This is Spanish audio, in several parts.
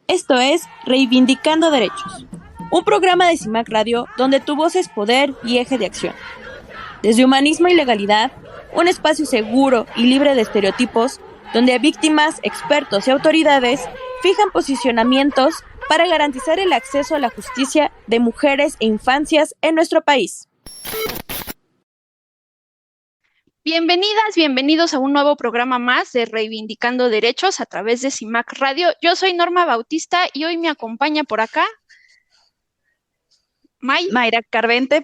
Esto es Reivindicando Derechos, un programa de CIMAC Radio donde tu voz es poder y eje de acción. Desde Humanismo y Legalidad, un espacio seguro y libre de estereotipos, donde víctimas, expertos y autoridades fijan posicionamientos para garantizar el acceso a la justicia de mujeres e infancias en nuestro país. Bienvenidas, bienvenidos a un nuevo programa más de Reivindicando Derechos a través de CIMAC Radio. Yo soy Norma Bautista y hoy me acompaña por acá Mayra Carvente,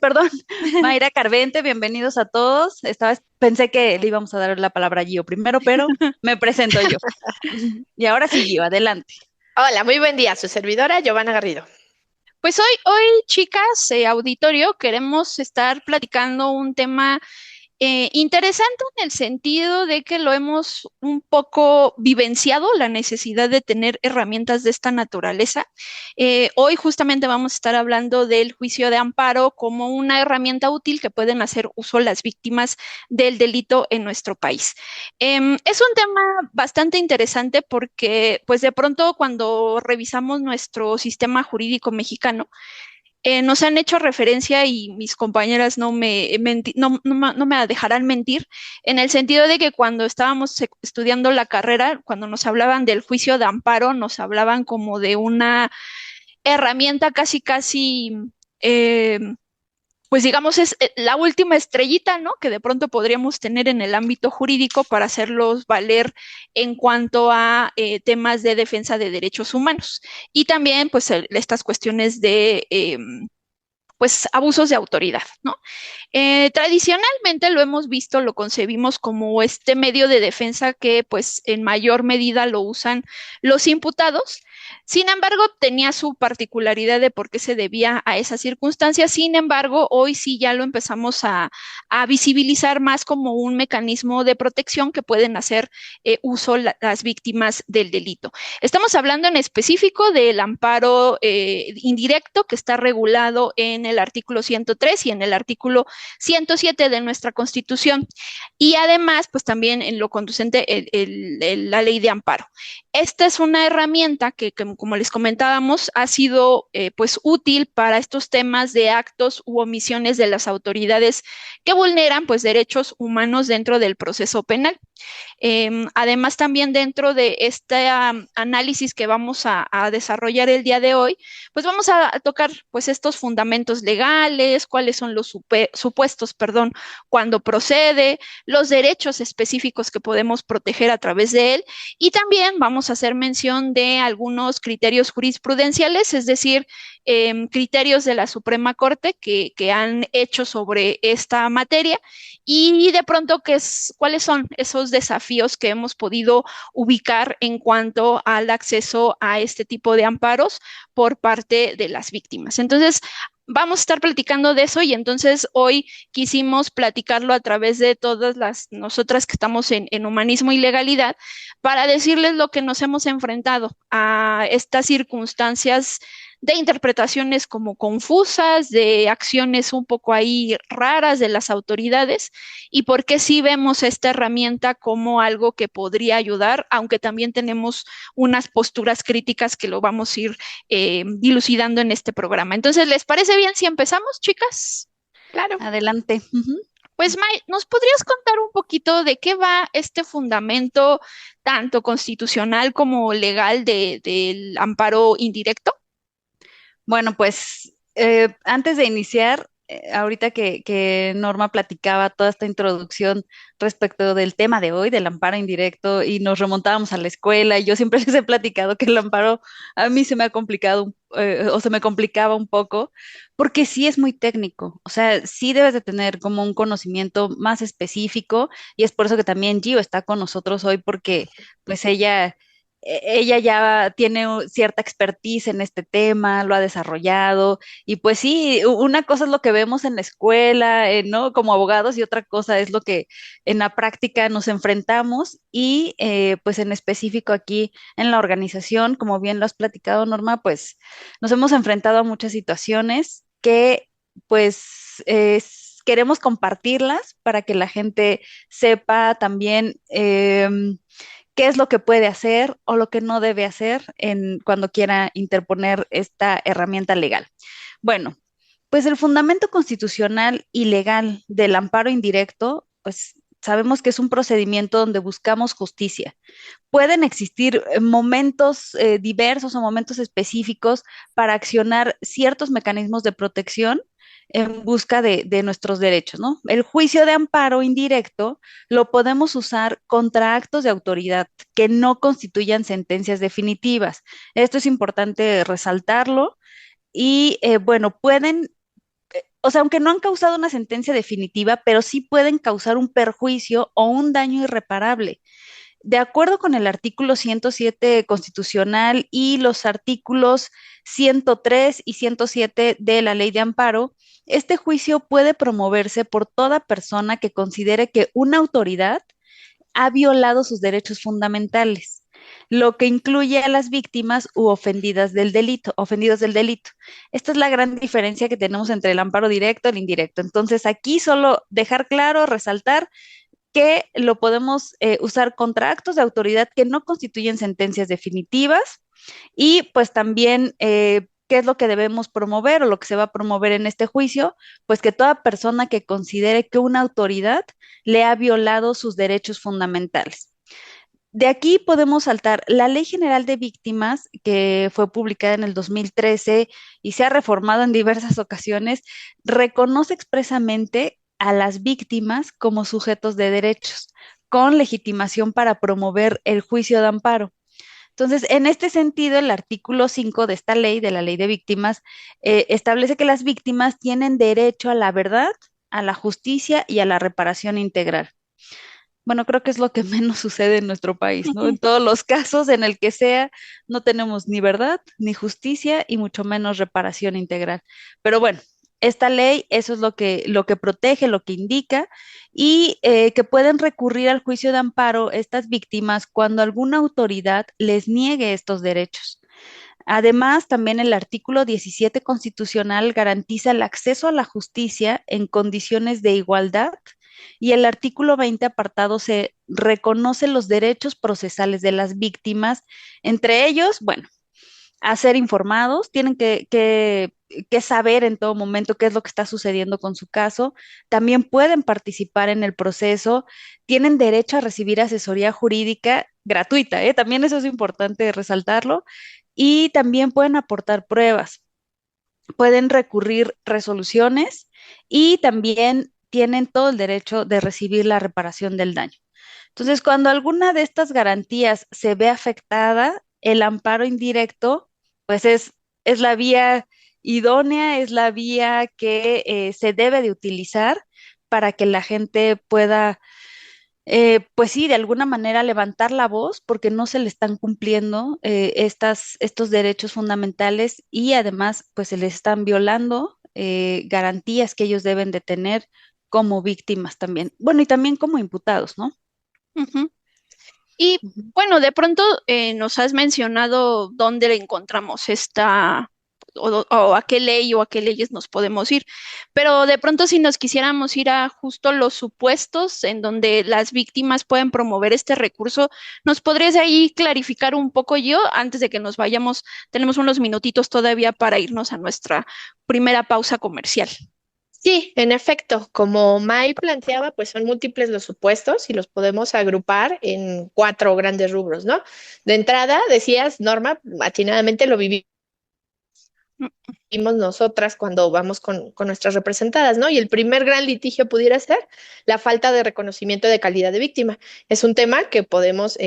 Mayra Carvente, bienvenidos a todos. Pensé que le íbamos a dar la palabra a Gio primero, pero me presento yo. Y ahora sí, Gio, adelante. Hola, muy buen día, su servidora Giovanna Garrido. Pues hoy, chicas, auditorio, queremos estar platicando un tema interesante en el sentido de que lo hemos un poco vivenciado, la necesidad de tener herramientas de esta naturaleza. Hoy justamente vamos a estar hablando del juicio de amparo como una herramienta útil que pueden hacer uso las víctimas del delito en nuestro país. Es un tema bastante interesante porque, pues de pronto, cuando revisamos nuestro sistema jurídico mexicano, nos han hecho referencia y mis compañeras no me dejarán mentir, en el sentido de que cuando estábamos estudiando la carrera, cuando nos hablaban del juicio de amparo, nos hablaban como de una herramienta casi, eh, pues digamos, es la última estrellita, ¿no? Que de pronto podríamos tener en el ámbito jurídico para hacerlos valer en cuanto a temas de defensa de derechos humanos. Y también, pues, estas cuestiones de pues abusos de autoridad, ¿no? Tradicionalmente lo hemos visto, lo concebimos como este medio de defensa que pues en mayor medida lo usan los imputados. Sin embargo, tenía su particularidad de por qué se debía a esas circunstancias. Sin embargo, hoy sí ya lo empezamos a visibilizar más como un mecanismo de protección que pueden hacer uso las víctimas del delito. Estamos hablando en específico del amparo indirecto que está regulado en el artículo 103 y en el artículo 107 de nuestra Constitución. Y además, pues también en lo conducente la ley de amparo. Esta es una herramienta que como les comentábamos, ha sido pues útil para estos temas de actos u omisiones de las autoridades que vulneran pues derechos humanos dentro del proceso penal. Además, también dentro de este análisis que vamos a desarrollar el día de hoy, pues vamos a tocar pues estos fundamentos legales, cuáles son los supuestos, perdón, cuando procede, los derechos específicos que podemos proteger a través de él y también vamos a hacer mención de algunos criterios jurisprudenciales, es decir, criterios de la Suprema Corte que han hecho sobre esta materia y de pronto cuáles son esos desafíos que hemos podido ubicar en cuanto al acceso a este tipo de amparos por parte de las víctimas. Entonces, vamos a estar platicando de eso y entonces hoy quisimos platicarlo a través de todas nosotras que estamos en humanismo y legalidad para decirles lo que nos hemos enfrentado a estas circunstancias de interpretaciones como confusas, de acciones un poco ahí raras de las autoridades y por qué sí vemos esta herramienta como algo que podría ayudar, aunque también tenemos unas posturas críticas que lo vamos a ir dilucidando en este programa. Entonces, ¿les parece bien si empezamos, chicas? Claro. Adelante. Pues, May, ¿nos podrías contar un poquito de qué va este fundamento tanto constitucional como legal del amparo indirecto? Bueno, pues antes de iniciar, ahorita que Norma platicaba toda esta introducción respecto del tema de hoy, del amparo indirecto, y nos remontábamos a la escuela, y yo siempre les he platicado que el amparo a mí se me ha complicado o se me complicaba un poco, porque sí es muy técnico, o sea, sí debes de tener como un conocimiento más específico, y es por eso que también Gio está con nosotros hoy, porque pues ella ya tiene cierta expertise en este tema, lo ha desarrollado y pues sí, una cosa es lo que vemos en la escuela, ¿no? Como abogados y otra cosa es lo que en la práctica nos enfrentamos y pues en específico aquí en la organización, como bien lo has platicado, Norma, pues nos hemos enfrentado a muchas situaciones que pues queremos compartirlas para que la gente sepa también. qué es lo que puede hacer o lo que no debe hacer cuando quiera interponer esta herramienta legal. Bueno, pues el fundamento constitucional y legal del amparo indirecto, pues sabemos que es un procedimiento donde buscamos justicia. Pueden existir momentos diversos o momentos específicos para accionar ciertos mecanismos de protección en busca de nuestros derechos, ¿no? El juicio de amparo indirecto lo podemos usar contra actos de autoridad que no constituyan sentencias definitivas. Esto es importante resaltarlo y, bueno, pueden, o sea, aunque no han causado una sentencia definitiva, pero sí pueden causar un perjuicio o un daño irreparable. De acuerdo con el artículo 107 constitucional y los artículos 103 y 107 de la Ley de Amparo, este juicio puede promoverse por toda persona que considere que una autoridad ha violado sus derechos fundamentales, lo que incluye a las víctimas u ofendidas del delito, ofendidos del delito. Esta es la gran diferencia que tenemos entre el amparo directo y el indirecto. Entonces, aquí solo dejar claro, resaltar que lo podemos usar contra actos de autoridad que no constituyen sentencias definitivas y pues también qué es lo que debemos promover o lo que se va a promover en este juicio, pues que toda persona que considere que una autoridad le ha violado sus derechos fundamentales. De aquí podemos saltar la Ley General de Víctimas, que fue publicada en el 2013 y se ha reformado en diversas ocasiones, reconoce expresamente a las víctimas como sujetos de derechos, con legitimación para promover el juicio de amparo. Entonces, en este sentido, el artículo 5 de esta ley, de la Ley de Víctimas, establece que las víctimas tienen derecho a la verdad, a la justicia y a la reparación integral. Bueno, creo que es lo que menos sucede en nuestro país, ¿no? En todos los casos en el que sea, no tenemos ni verdad, ni justicia y mucho menos reparación integral. Pero bueno, esta ley, eso es lo que protege, lo que indica, y que pueden recurrir al juicio de amparo estas víctimas cuando alguna autoridad les niegue estos derechos. Además, también el artículo 17 constitucional garantiza el acceso a la justicia en condiciones de igualdad y el artículo 20 apartado se reconoce los derechos procesales de las víctimas, entre ellos, bueno, a ser informados, tienen que saber en todo momento qué es lo que está sucediendo con su caso, también pueden participar en el proceso, tienen derecho a recibir asesoría jurídica gratuita, ¿eh? También eso es importante resaltarlo, y también pueden aportar pruebas, pueden recurrir resoluciones y también tienen todo el derecho de recibir la reparación del daño. Entonces, cuando alguna de estas garantías se ve afectada, el amparo indirecto, pues es la vía idónea, es la vía que se debe de utilizar para que la gente pueda, pues sí, de alguna manera levantar la voz porque no se le están cumpliendo estos derechos fundamentales y además, pues se les están violando garantías que ellos deben de tener como víctimas también. Bueno, y también como imputados, ¿no? Ujú. Y Ujú. bueno, de pronto nos has mencionado dónde le encontramos esta, o a qué ley o a qué leyes nos podemos ir, pero de pronto si nos quisiéramos ir a justo los supuestos en donde las víctimas pueden promover este recurso, ¿nos podrías ahí clarificar un poco yo antes de que nos vayamos? Tenemos unos minutitos todavía para irnos a nuestra primera pausa comercial. Sí, en efecto, como May planteaba, pues son múltiples los supuestos y los podemos agrupar en cuatro grandes rubros, ¿no? De entrada, decías, Norma, atinadamente lo vivimos nosotras cuando vamos con nuestras representadas, ¿no? Y el primer gran litigio pudiera ser la falta de reconocimiento de calidad de víctima. Es un tema que podemos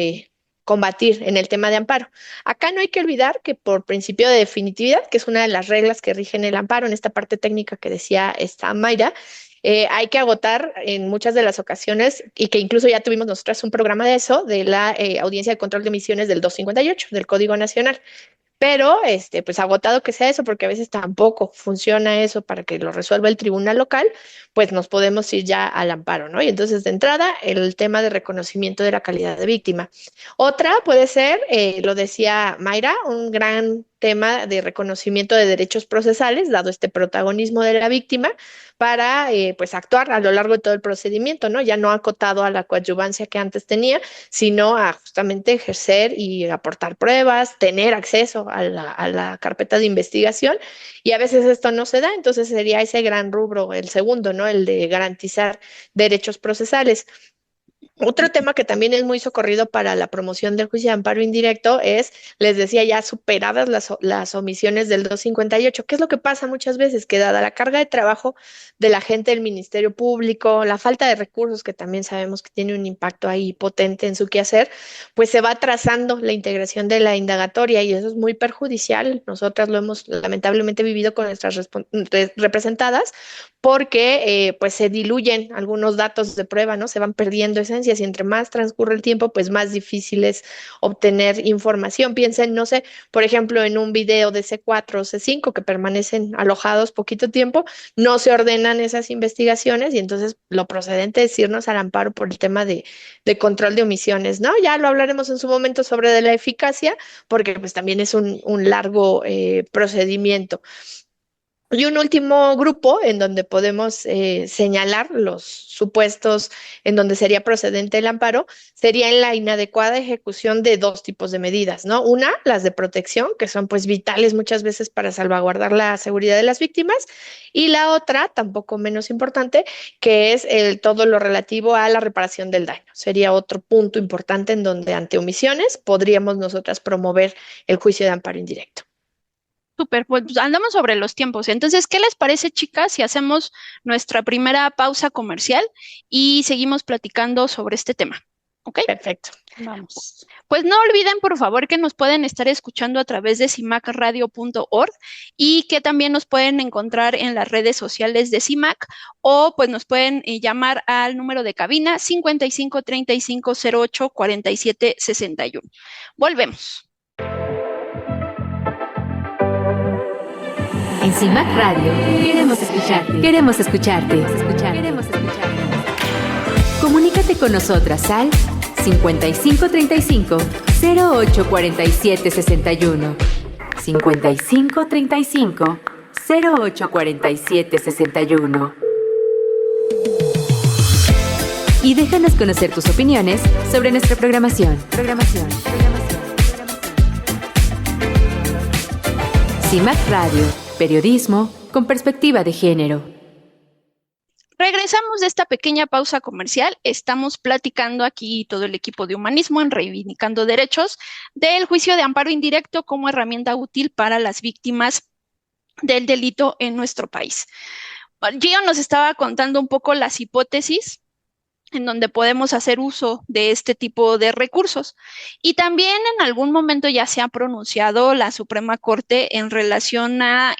combatir en el tema de amparo. Acá no hay que olvidar que por principio de definitividad, que es una de las reglas que rigen el amparo en esta parte técnica que decía esta Mayra, hay que agotar en muchas de las ocasiones, y que incluso ya tuvimos nosotras un programa de eso, de la Audiencia de Control de Emisiones del 258 del Código Nacional. Pero, pues agotado que sea eso, porque a veces tampoco funciona eso para que lo resuelva el tribunal local, pues nos podemos ir ya al amparo, ¿no? Y entonces, de entrada, el tema de reconocimiento de la calidad de víctima. Otra puede ser, lo decía Mayra, un gran tema de reconocimiento de derechos procesales, dado este protagonismo de la víctima, para pues actuar a lo largo de todo el procedimiento, ¿no? Ya no acotado a la coadyuvancia que antes tenía, sino a justamente ejercer y aportar pruebas, tener acceso a la carpeta de investigación, y a veces esto no se da, entonces sería ese gran rubro, el segundo, ¿no? El de garantizar derechos procesales. Otro tema que también es muy socorrido para la promoción del juicio de amparo indirecto es, les decía, ya superadas las omisiones del 258. ¿Qué es lo que pasa muchas veces? Que dada la carga de trabajo de la gente del Ministerio Público, la falta de recursos, que también sabemos que tiene un impacto ahí potente en su quehacer, pues se va atrasando la integración de la indagatoria y eso es muy perjudicial. Nosotras lo hemos lamentablemente vivido con nuestras representadas, porque pues se diluyen algunos datos de prueba, ¿no? Se van perdiendo esencias y entre más transcurre el tiempo, pues más difícil es obtener información. Piensen, no sé, por ejemplo, en un video de C4 o C5 que permanecen alojados poquito tiempo, no se ordenan esas investigaciones y entonces lo procedente es irnos al amparo por el tema de control de omisiones, ¿no? Ya lo hablaremos en su momento sobre de la eficacia, porque pues también es un largo procedimiento. Y un último grupo en donde podemos señalar los supuestos en donde sería procedente el amparo, sería en la inadecuada ejecución de dos tipos de medidas, ¿no? Una, las de protección, que son pues vitales muchas veces para salvaguardar la seguridad de las víctimas, y la otra, tampoco menos importante, que es todo lo relativo a la reparación del daño. Sería otro punto importante en donde ante omisiones podríamos nosotras promover el juicio de amparo indirecto. Súper, pues andamos sobre los tiempos. Entonces, ¿qué les parece, chicas, si hacemos nuestra primera pausa comercial y seguimos platicando sobre este tema? ¿Ok? Perfecto. Vamos. Pues no olviden, por favor, que nos pueden estar escuchando a través de cimacradio.org y que también nos pueden encontrar en las redes sociales de CIMAC o pues nos pueden llamar al número de cabina 55 35 08 47 61. Volvemos. En CIMAC Radio queremos escucharte. Queremos escucharte. Queremos escucharte. Comunícate con nosotras al 5535 08 47 61. 5535 08 47 61. Y déjanos conocer tus opiniones sobre nuestra programación. CIMAC Radio. Periodismo con perspectiva de género. Regresamos de esta pequeña pausa comercial. Estamos platicando aquí todo el equipo de Humanismo en Reivindicando Derechos del juicio de amparo indirecto como herramienta útil para las víctimas del delito en nuestro país. Gio nos estaba contando un poco las hipótesis en donde podemos hacer uso de este tipo de recursos. Y también en algún momento ya se ha pronunciado la Suprema Corte en relación a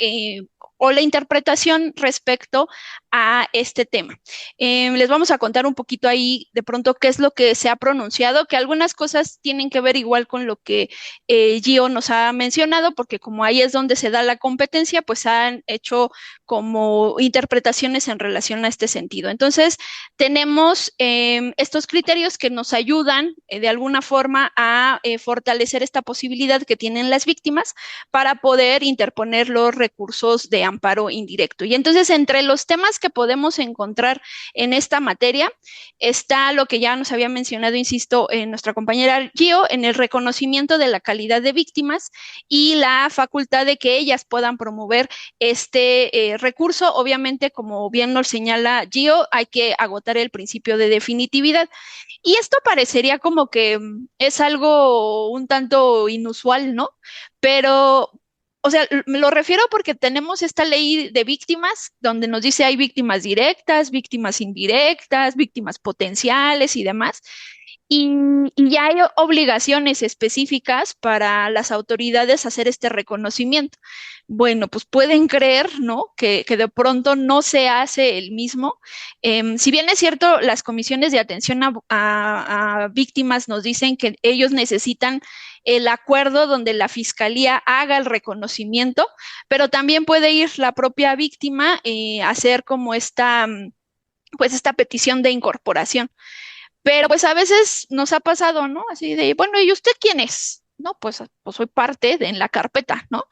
o la interpretación respecto a este tema. Les vamos a contar un poquito ahí de pronto qué es lo que se ha pronunciado, que algunas cosas tienen que ver igual con lo que Gio nos ha mencionado, porque como ahí es donde se da la competencia, pues han hecho como interpretaciones en relación a este sentido. Entonces, tenemos estos criterios que nos ayudan de alguna forma a fortalecer esta posibilidad que tienen las víctimas para poder interponer los recursos de amparo indirecto. Y entonces, entre los temas que podemos encontrar en esta materia, está lo que ya nos había mencionado, insisto, nuestra compañera Gio, en el reconocimiento de la calidad de víctimas y la facultad de que ellas puedan promover este recurso. Obviamente, como bien nos señala Gio, hay que agotar el principio de definitividad. Y esto parecería como que es algo un tanto inusual, ¿no? Pero, o sea, me lo refiero porque tenemos esta ley de víctimas donde nos dice hay víctimas directas, víctimas indirectas, víctimas potenciales y demás. Y ya hay obligaciones específicas para las autoridades hacer este reconocimiento. Bueno, pues pueden creer, ¿no? Que de pronto no se hace el mismo. Si bien es cierto, las comisiones de atención a víctimas nos dicen que ellos necesitan el acuerdo donde la fiscalía haga el reconocimiento, pero también puede ir la propia víctima a hacer como esta petición de incorporación. Pero pues a veces nos ha pasado, ¿no? Así de, bueno, ¿y usted quién es? ¿no? Pues soy parte en la carpeta, ¿no?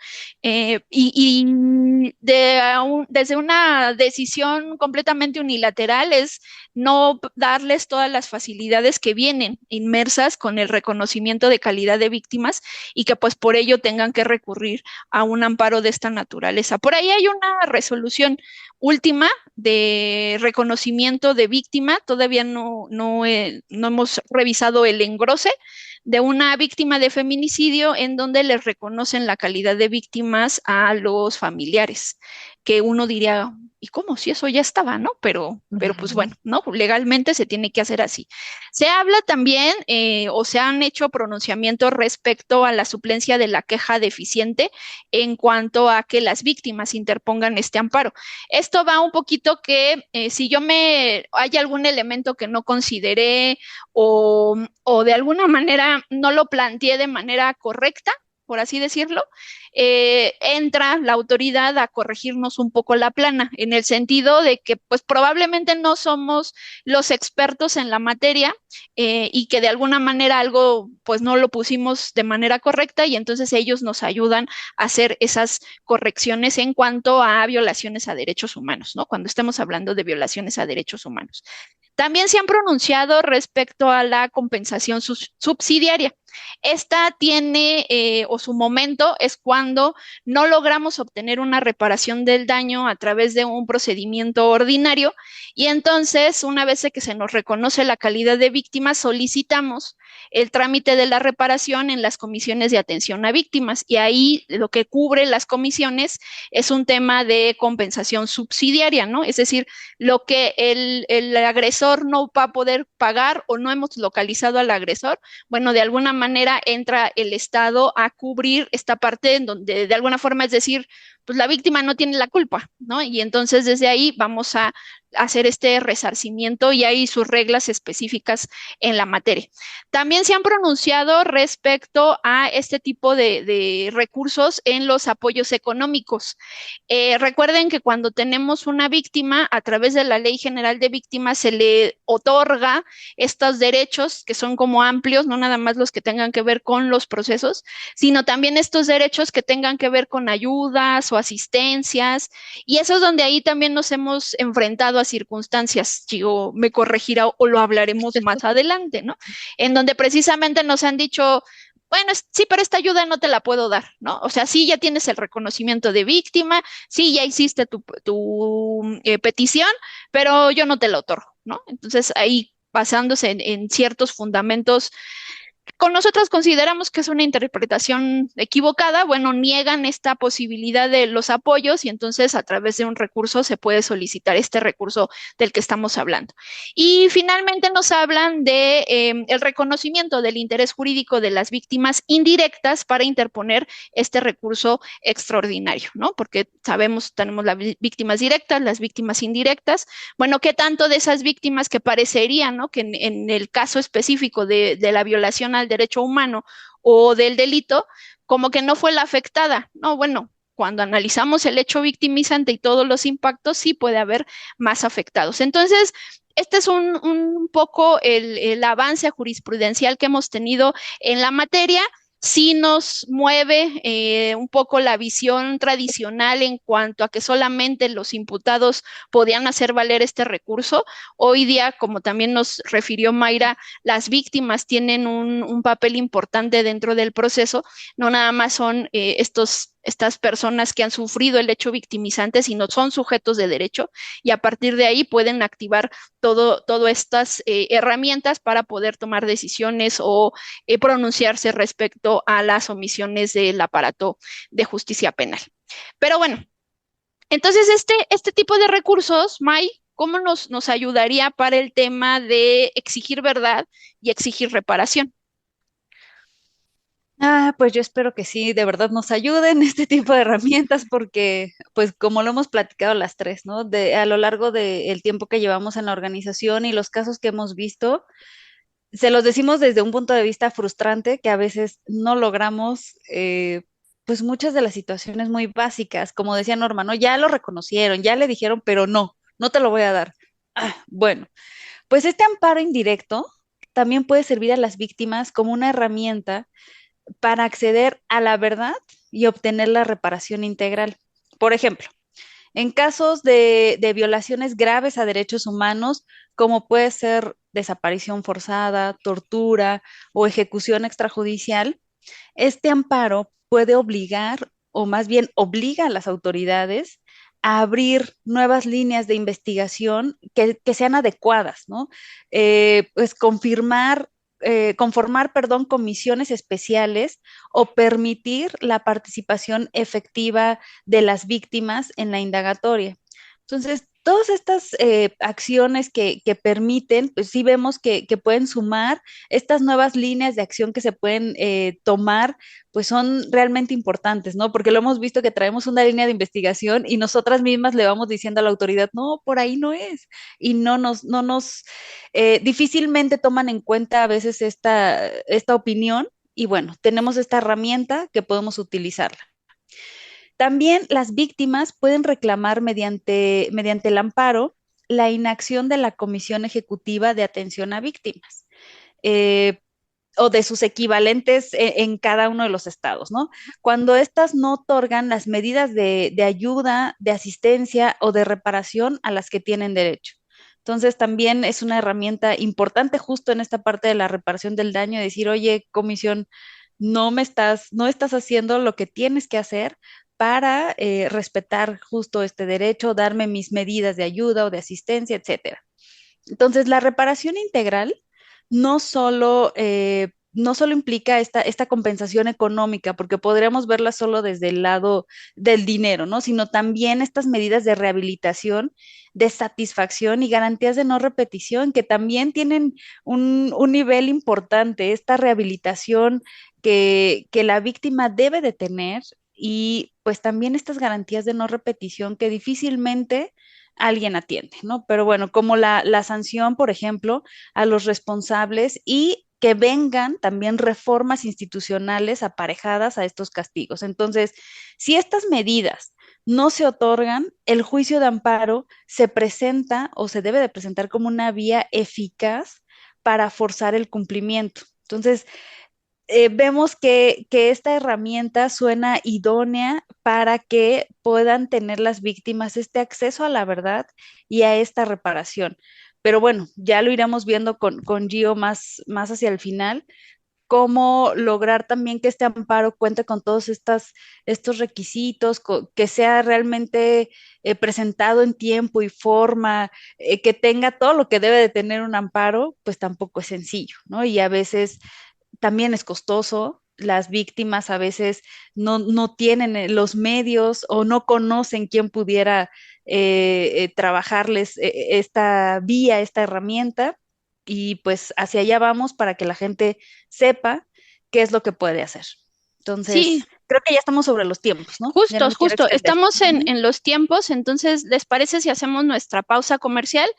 Desde una decisión completamente unilateral es no darles todas las facilidades que vienen inmersas con el reconocimiento de calidad de víctimas y que pues por ello tengan que recurrir a un amparo de esta naturaleza. Por ahí hay una resolución última de reconocimiento de víctima, todavía no hemos revisado el engrose de una víctima de feminicidio en donde les reconocen la calidad de víctimas a los familiares, que uno diría, ¿y cómo? Si eso ya estaba, ¿no? Pero pues bueno, ¿no? Legalmente se tiene que hacer así. Se habla también o se han hecho pronunciamientos respecto a la suplencia de la queja deficiente en cuanto a que las víctimas interpongan este amparo. Esto va un poquito que si hay algún elemento que no consideré o de alguna manera no lo planteé de manera correcta, por así decirlo, entra la autoridad a corregirnos un poco la plana, en el sentido de que pues probablemente no somos los expertos en la materia y que de alguna manera algo pues no lo pusimos de manera correcta y entonces ellos nos ayudan a hacer esas correcciones en cuanto a violaciones a derechos humanos, ¿no? Cuando estemos hablando de violaciones a derechos humanos. También se han pronunciado respecto a la compensación subsidiaria. Esta tiene, o su momento es cuando no logramos obtener una reparación del daño a través de un procedimiento ordinario y entonces, una vez que se nos reconoce la calidad de víctima, solicitamos el trámite de la reparación en las comisiones de atención a víctimas y ahí lo que cubre las comisiones es un tema de compensación subsidiaria, ¿no? Es decir, lo que el agresor no va a poder pagar o no hemos localizado al agresor, bueno, de alguna manera entra el Estado a cubrir esta parte en donde de alguna forma es decir, pues la víctima no tiene la culpa, ¿no? Y entonces desde ahí vamos a hacer este resarcimiento y hay sus reglas específicas en la materia. También se han pronunciado respecto a este tipo de recursos en los apoyos económicos. Recuerden que cuando tenemos una víctima, a través de la Ley General de Víctimas se le otorga estos derechos que son como amplios, no nada más los que tengan que ver con los procesos, sino también estos derechos que tengan que ver con ayudas o asistencias, y eso es donde ahí también nos hemos enfrentado a circunstancias, Chigo me corregirá o lo hablaremos más adelante, ¿no? En donde precisamente nos han dicho, bueno, sí, pero esta ayuda no te la puedo dar, ¿no? O sea, sí, ya tienes el reconocimiento de víctima, sí, ya hiciste tu petición, pero yo no te la otorgo, ¿no? Entonces, ahí basándose en ciertos fundamentos con nosotros consideramos que es una interpretación equivocada, bueno, niegan esta posibilidad de los apoyos y entonces a través de un recurso se puede solicitar este recurso del que estamos hablando. Y finalmente nos hablan de el reconocimiento del interés jurídico de las víctimas indirectas para interponer este recurso extraordinario, ¿no? Porque sabemos, tenemos las víctimas directas, las víctimas indirectas. Bueno, ¿qué tanto de esas víctimas que parecerían, ¿no? Que en el caso específico de la violación al derecho humano o del delito, como que no fue la afectada? No, bueno, cuando analizamos el hecho victimizante y todos los impactos, sí puede haber más afectados. Entonces, este es un poco el avance jurisprudencial que hemos tenido en la materia. Sí nos mueve un poco la visión tradicional en cuanto a que solamente los imputados podían hacer valer este recurso. Hoy día, como también nos refirió Mayra, las víctimas tienen un papel importante dentro del proceso. No nada más son estas personas que han sufrido el hecho victimizante, sino son sujetos de derecho y a partir de ahí pueden activar todas estas herramientas para poder tomar decisiones o pronunciarse respecto a las omisiones del aparato de justicia penal. Pero bueno, entonces este tipo de recursos, May, ¿cómo nos ayudaría para el tema de exigir verdad y exigir reparación? Pues yo espero que sí, de verdad nos ayuden este tipo de herramientas porque, pues como lo hemos platicado las tres, ¿no? A lo largo del tiempo que llevamos en la organización y los casos que hemos visto, se los decimos desde un punto de vista frustrante que a veces no logramos, pues muchas de las situaciones muy básicas, como decía Norma, ¿no? Ya lo reconocieron, ya le dijeron, pero no te lo voy a dar. Bueno, pues este amparo indirecto también puede servir a las víctimas como una herramienta para acceder a la verdad y obtener la reparación integral. Por ejemplo, en casos de violaciones graves a derechos humanos, como puede ser desaparición forzada, tortura o ejecución extrajudicial, este amparo puede obligar, o más bien obliga a las autoridades a abrir nuevas líneas de investigación que sean adecuadas, ¿no? Pues conformar, perdón, comisiones especiales o permitir la participación efectiva de las víctimas en la indagatoria. Entonces, todas estas acciones que permiten, pues sí vemos que pueden sumar estas nuevas líneas de acción que se pueden tomar, pues son realmente importantes, ¿no? Porque lo hemos visto que traemos una línea de investigación y nosotras mismas le vamos diciendo a la autoridad, no, por ahí no es. Y difícilmente toman en cuenta a veces esta opinión. Y bueno, tenemos esta herramienta que podemos utilizarla. También las víctimas pueden reclamar mediante el amparo la inacción de la Comisión Ejecutiva de Atención a Víctimas o de sus equivalentes en cada uno de los estados, ¿no? Cuando éstas no otorgan las medidas de ayuda, de asistencia o de reparación a las que tienen derecho. Entonces, también es una herramienta importante justo en esta parte de la reparación del daño, decir, oye, comisión, no estás haciendo lo que tienes que hacer para respetar justo este derecho, darme mis medidas de ayuda o de asistencia, etcétera. Entonces, la reparación integral no solo implica esta compensación económica, porque podríamos verla solo desde el lado del dinero, ¿no? Sino también estas medidas de rehabilitación, de satisfacción y garantías de no repetición, que también tienen un nivel importante, esta rehabilitación que la víctima debe de tener y pues también estas garantías de no repetición que difícilmente alguien atiende, ¿no? Pero bueno, como la sanción, por ejemplo, a los responsables y que vengan también reformas institucionales aparejadas a estos castigos. Entonces, si estas medidas no se otorgan, el juicio de amparo se presenta o se debe de presentar como una vía eficaz para forzar el cumplimiento. Entonces, vemos que esta herramienta suena idónea para que puedan tener las víctimas este acceso a la verdad y a esta reparación. Pero bueno, ya lo iremos viendo con Gio más hacia el final, cómo lograr también que este amparo cuente con todos estos requisitos, que sea realmente presentado en tiempo y forma, que tenga todo lo que debe de tener un amparo, pues tampoco es sencillo, ¿no? Y a veces también es costoso. Las víctimas a veces no tienen los medios o no conocen quién pudiera trabajarles esta vía, esta herramienta, y pues hacia allá vamos para que la gente sepa qué es lo que puede hacer. Entonces, Sí. Creo que ya estamos sobre los tiempos, ¿no? Ya no me quiero extender. Estamos en los tiempos, entonces, ¿les parece si hacemos nuestra pausa comercial?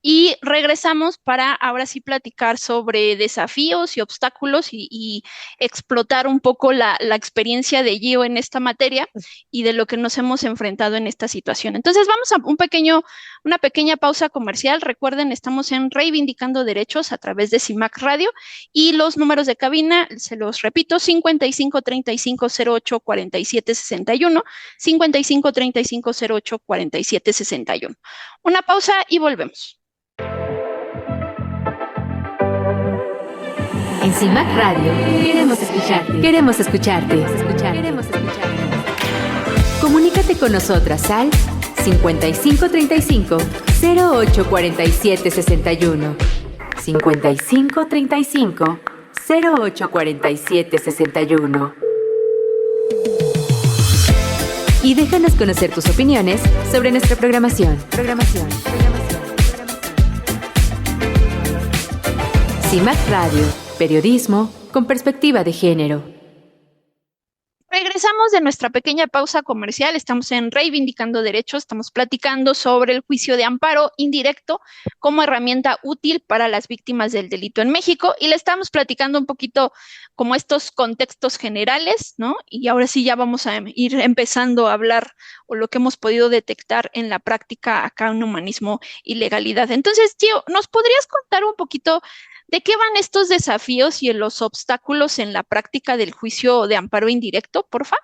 Y regresamos para ahora sí platicar sobre desafíos y obstáculos y explotar un poco la experiencia de Gio en esta materia y de lo que nos hemos enfrentado en esta situación. Entonces vamos a una pequeña pausa comercial. Recuerden, estamos en Reivindicando Derechos a través de CIMAC Radio y los números de cabina, se los repito, 55 35 08 47 61, 55 35 08 47 61. Una pausa y volvemos. En CIMAC Radio queremos escucharte. Queremos escucharte. Queremos escucharte. Comunícate con nosotras al 5535 08 47 61. 5535 08 47 61. Y déjanos conocer tus opiniones sobre nuestra programación. CIMAC Radio, periodismo con perspectiva de género. Regresamos de nuestra pequeña pausa comercial. Estamos en Reivindicando Derechos. Estamos platicando sobre el juicio de amparo indirecto como herramienta útil para las víctimas del delito en México. Y le estamos platicando un poquito como estos contextos generales, ¿no? Y ahora sí ya vamos a ir empezando a hablar o lo que hemos podido detectar en la práctica acá en humanismo y legalidad. Entonces, tío, ¿nos podrías contar un poquito de qué van estos desafíos y los obstáculos en la práctica del juicio de amparo indirecto, porfa?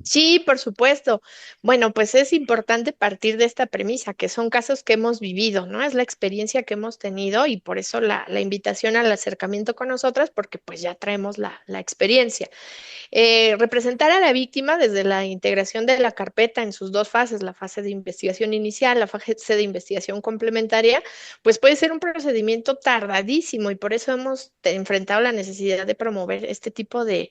Sí, por supuesto. Bueno, pues es importante partir de esta premisa, que son casos que hemos vivido, ¿no? Es la experiencia que hemos tenido y por eso la invitación al acercamiento con nosotras, porque pues ya traemos la experiencia. Representar a la víctima desde la integración de la carpeta en sus dos fases, la fase de investigación inicial, la fase de investigación complementaria, pues puede ser un procedimiento tardadísimo y por eso hemos enfrentado la necesidad de promover este tipo de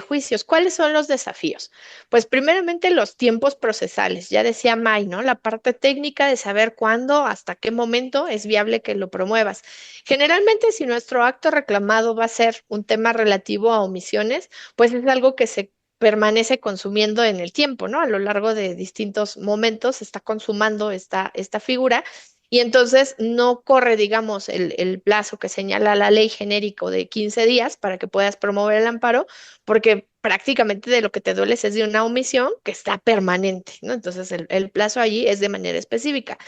juicios. ¿Cuáles son los desafíos? Pues primeramente los tiempos procesales, ya decía May, ¿no? La parte técnica de saber cuándo, hasta qué momento es viable que lo promuevas. Generalmente, si nuestro acto reclamado va a ser un tema relativo a omisiones, pues es algo que se permanece consumiendo en el tiempo, ¿no? A lo largo de distintos momentos se está consumando esta figura y entonces no corre, digamos, el plazo que señala la ley genérico de 15 días para que puedas promover el amparo, porque prácticamente de lo que te dueles es de una omisión que está permanente, ¿no? Entonces el plazo allí es de manera específica.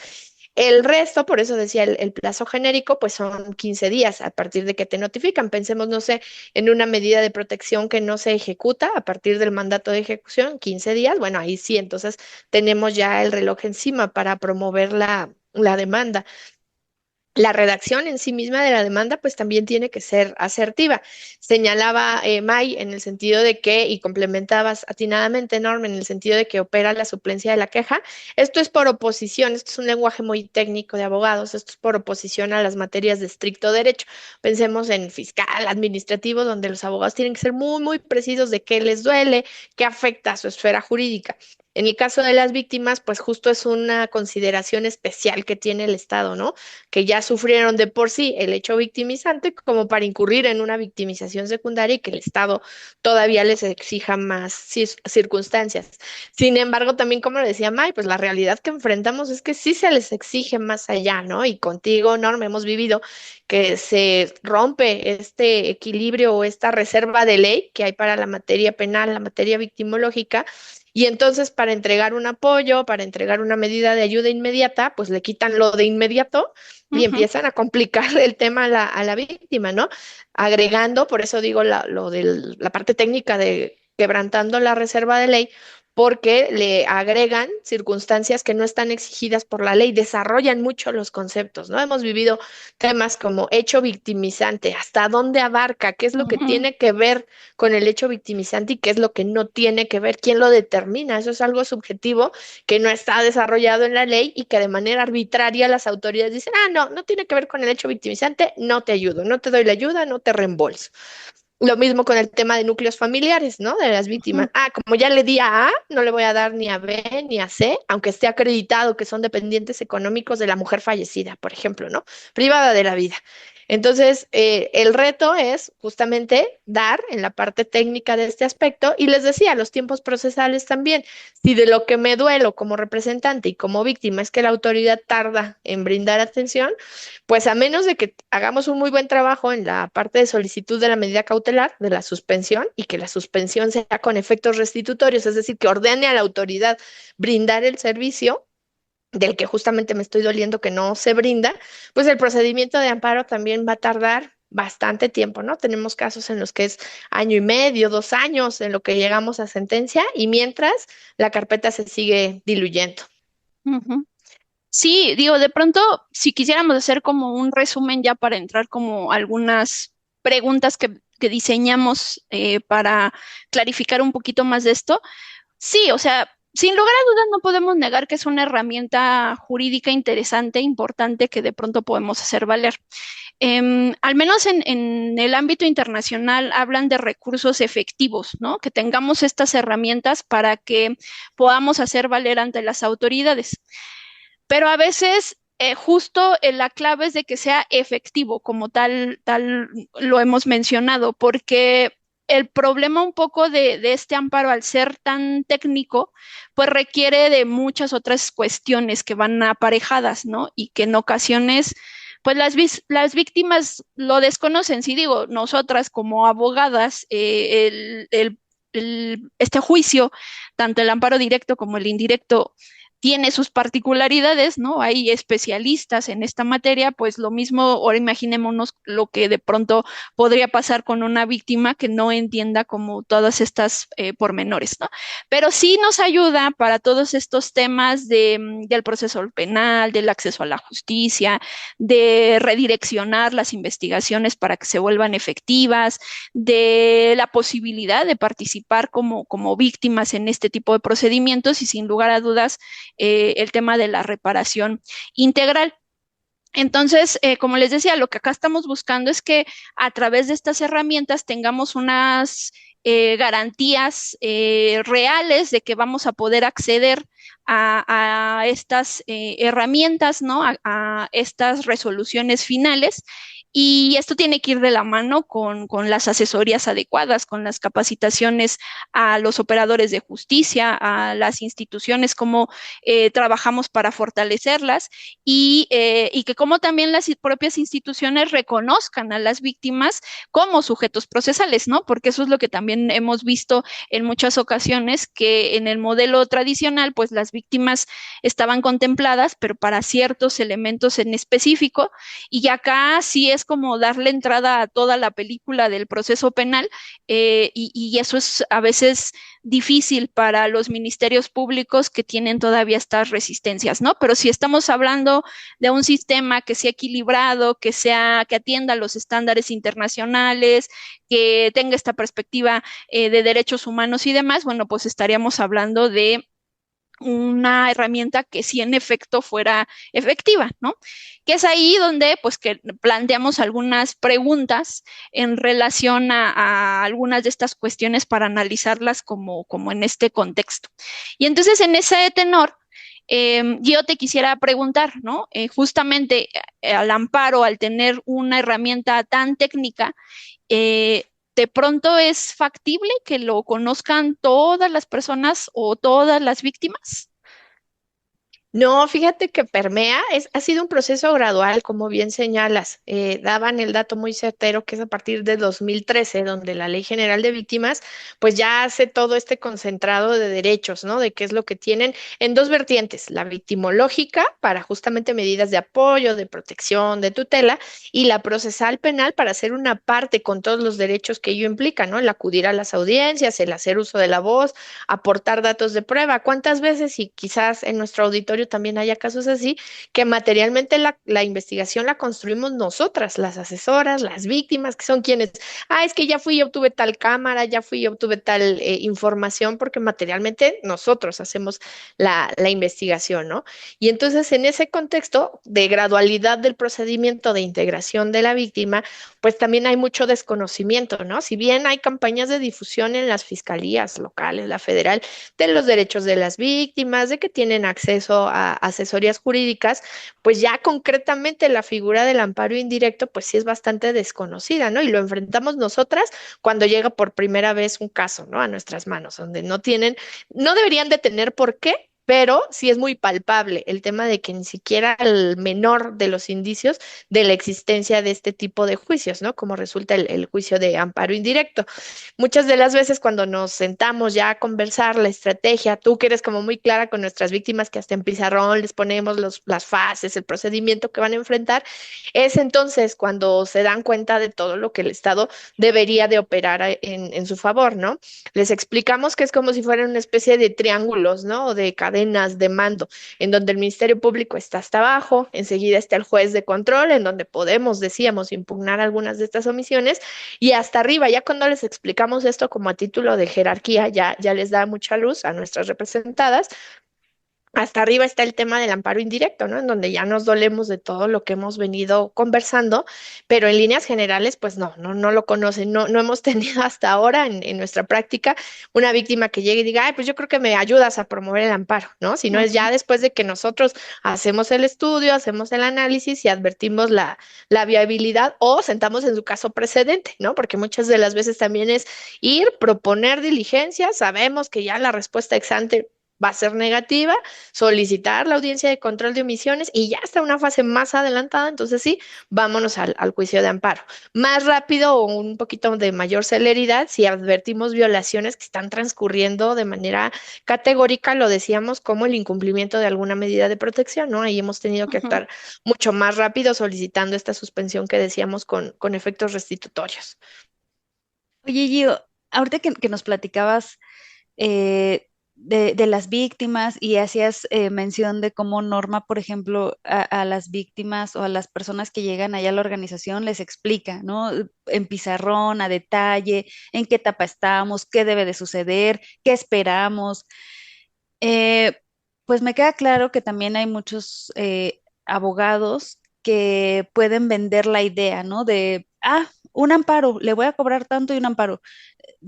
El resto, por eso decía el plazo genérico, pues son 15 días a partir de que te notifican. Pensemos, no sé, en una medida de protección que no se ejecuta a partir del mandato de ejecución, 15 días, bueno, ahí sí, entonces tenemos ya el reloj encima para promover la demanda. La redacción en sí misma de la demanda, pues también tiene que ser asertiva. Señalaba May en el sentido de que, y complementabas atinadamente, Norma, en el sentido de que opera la suplencia de la queja. Esto es por oposición, esto es un lenguaje muy técnico de abogados, esto es por oposición a las materias de estricto derecho. Pensemos en fiscal, administrativo, donde los abogados tienen que ser muy, muy precisos de qué les duele, qué afecta a su esfera jurídica. En el caso de las víctimas, pues justo es una consideración especial que tiene el Estado, ¿no? Que ya sufrieron de por sí el hecho victimizante como para incurrir en una victimización secundaria y que el Estado todavía les exija más circunstancias. Sin embargo, también como lo decía May, pues la realidad que enfrentamos es que sí se les exige más allá, ¿no? Y contigo, Norma, hemos vivido que se rompe este equilibrio o esta reserva de ley que hay para la materia penal, la materia victimológica, y entonces para entregar un apoyo, para entregar una medida de ayuda inmediata, pues le quitan lo de inmediato y Ujú. empiezan a complicar el tema a la víctima, ¿no? Agregando, por eso digo lo de la parte técnica de quebrantando la reserva de ley, porque le agregan circunstancias que no están exigidas por la ley, desarrollan mucho los conceptos, ¿no? Hemos vivido temas como hecho victimizante, hasta dónde abarca, qué es lo que Ujú. tiene que ver con el hecho victimizante y qué es lo que no tiene que ver, quién lo determina. Eso es algo subjetivo que no está desarrollado en la ley y que de manera arbitraria las autoridades dicen, ah, no, no tiene que ver con el hecho victimizante, no te ayudo, no te doy la ayuda, no te reembolso. Lo mismo con el tema de núcleos familiares, ¿no? De las víctimas. Ujú. Ah, como ya le di a, no le voy a dar ni a B ni a C, aunque esté acreditado que son dependientes económicos de la mujer fallecida, por ejemplo, ¿no? Privada de la vida. Entonces, el reto es justamente dar en la parte técnica de este aspecto y les decía, los tiempos procesales también. Si de lo que me duelo como representante y como víctima es que la autoridad tarda en brindar atención, pues a menos de que hagamos un muy buen trabajo en la parte de solicitud de la medida cautelar, de la suspensión, y que la suspensión sea con efectos restitutorios, es decir, que ordene a la autoridad brindar el servicio del que justamente me estoy doliendo que no se brinda, pues el procedimiento de amparo también va a tardar bastante tiempo, ¿no? Tenemos casos en los que es año y medio, 2 años en lo que llegamos a sentencia y mientras la carpeta se sigue diluyendo. Ujú. Sí, digo, de pronto, si quisiéramos hacer como un resumen ya para entrar como algunas preguntas que diseñamos para clarificar un poquito más de esto, sí, o sea, sin lugar a dudas no podemos negar que es una herramienta jurídica interesante, importante, que de pronto podemos hacer valer. Al menos en el ámbito internacional hablan de recursos efectivos, ¿no? Que tengamos estas herramientas para que podamos hacer valer ante las autoridades. Pero a veces justo la clave es de que sea efectivo, como tal lo hemos mencionado, porque el problema un poco de este amparo, al ser tan técnico, pues requiere de muchas otras cuestiones que van aparejadas, ¿no? Y que en ocasiones, pues las víctimas lo desconocen. Si digo, nosotras como abogadas, este juicio, tanto el amparo directo como el indirecto, tiene sus particularidades, ¿no? Hay especialistas en esta materia, pues lo mismo, ahora imaginémonos lo que de pronto podría pasar con una víctima que no entienda como todas estas pormenores, ¿no? Pero sí nos ayuda para todos estos temas del proceso penal, del acceso a la justicia, de redireccionar las investigaciones para que se vuelvan efectivas, de la posibilidad de participar como víctimas en este tipo de procedimientos y sin lugar a dudas el tema de la reparación integral. Entonces, como les decía, lo que acá estamos buscando es que a través de estas herramientas tengamos unas garantías reales de que vamos a poder acceder a estas herramientas, ¿no? A estas resoluciones finales. Y esto tiene que ir de la mano con las asesorías adecuadas, con las capacitaciones a los operadores de justicia, a las instituciones, cómo trabajamos para fortalecerlas y que como también las propias instituciones reconozcan a las víctimas como sujetos procesales, ¿no? Porque eso es lo que también hemos visto en muchas ocasiones, que en el modelo tradicional, pues las víctimas estaban contempladas, pero para ciertos elementos en específico, y acá sí es como darle entrada a toda la película del proceso penal, y eso es a veces difícil para los ministerios públicos que tienen todavía estas resistencias, ¿no? Pero si estamos hablando de un sistema que sea equilibrado, que atienda los estándares internacionales, que tenga esta perspectiva de derechos humanos y demás, bueno, pues estaríamos hablando de una herramienta que sí en efecto fuera efectiva, ¿no? Que es ahí donde pues que planteamos algunas preguntas en relación a algunas de estas cuestiones para analizarlas como en este contexto. Y entonces en ese tenor, yo te quisiera preguntar, ¿no? Justamente al amparo, al tener una herramienta tan técnica, ¿de pronto es factible que lo conozcan todas las personas o todas las víctimas? No, fíjate que permea, ha sido un proceso gradual, como bien señalas. Daban el dato muy certero que es a partir de 2013, donde la Ley General de Víctimas, pues ya hace todo este concentrado de derechos, ¿no? De qué es lo que tienen en dos vertientes, la victimológica para justamente medidas de apoyo, de protección, de tutela, y la procesal penal para hacer una parte con todos los derechos que ello implica, ¿no? El acudir a las audiencias, el hacer uso de la voz, aportar datos de prueba. ¿Cuántas veces, y quizás en nuestro auditorio también haya casos así, que materialmente la investigación la construimos nosotras, las asesoras, las víctimas, que son quienes, es que ya fui y obtuve tal cámara, ya fui y obtuve tal información, porque materialmente nosotros hacemos la investigación, ¿no? Y entonces en ese contexto de gradualidad del procedimiento de integración de la víctima, pues también hay mucho desconocimiento, ¿no? Si bien hay campañas de difusión en las fiscalías locales, la federal, de los derechos de las víctimas, de que tienen acceso a asesorías jurídicas, pues ya concretamente la figura del amparo indirecto, pues sí es bastante desconocida, ¿no? Y lo enfrentamos nosotras cuando llega por primera vez un caso, ¿no? A nuestras manos, donde no deberían de tener por qué. Pero sí es muy palpable el tema de que ni siquiera el menor de los indicios de la existencia de este tipo de juicios, ¿no? Como resulta el juicio de amparo indirecto. Muchas de las veces cuando nos sentamos ya a conversar la estrategia, tú que eres como muy clara con nuestras víctimas, que hasta en pizarrón les ponemos las fases, el procedimiento que van a enfrentar, es entonces cuando se dan cuenta de todo lo que el Estado debería de operar en su favor, ¿no? Les explicamos que es como si fueran una especie de triángulos, ¿no? O de cadenas de mando, en donde el Ministerio Público está hasta abajo, enseguida está el juez de control, en donde podemos, decíamos, impugnar algunas de estas omisiones, y hasta arriba, ya cuando les explicamos esto como a título de jerarquía, ya les da mucha luz a nuestras representadas. hasta arriba está el tema del amparo indirecto, ¿no? En donde ya nos dolemos de todo lo que hemos venido conversando, pero en líneas generales, pues no lo conocen, no hemos tenido hasta ahora en nuestra práctica una víctima que llegue y diga, ay, pues yo creo que me ayudas a promover el amparo, ¿no? Si no es ya después de que nosotros hacemos el estudio, hacemos el análisis y advertimos la viabilidad o sentamos en su caso precedente, ¿no? Porque muchas de las veces también es ir, proponer diligencias, sabemos que ya la respuesta ex ante va a ser negativa, solicitar la audiencia de control de omisiones y ya está una fase más adelantada, entonces sí, vámonos al juicio de amparo. Más rápido o un poquito de mayor celeridad si advertimos violaciones que están transcurriendo de manera categórica, lo decíamos, como el incumplimiento de alguna medida de protección, ¿no? Ahí hemos tenido que actuar mucho más rápido solicitando esta suspensión que decíamos con efectos restitutorios. Oye, Gio, ahorita que nos platicabas de las víctimas y hacías mención de cómo Norma, por ejemplo, a las víctimas o a las personas que llegan allá a la organización les explica, ¿no? En pizarrón, a detalle, en qué etapa estamos, qué debe de suceder, qué esperamos. Eh, pues me queda claro que también hay muchos abogados que pueden vender la idea, ¿no? De, un amparo, le voy a cobrar tanto y un amparo,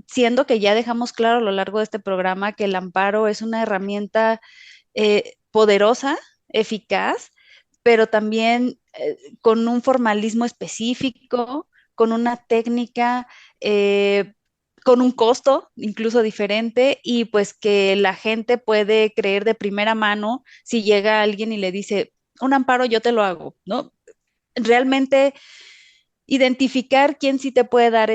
siendo que ya dejamos claro a lo largo de este programa que el amparo es una herramienta poderosa, eficaz, pero también con un formalismo específico, con una técnica, con un costo incluso diferente y pues que la gente puede creer de primera mano si llega alguien y le dice, un amparo yo te lo hago, ¿no? Realmente identificar quién sí te puede dar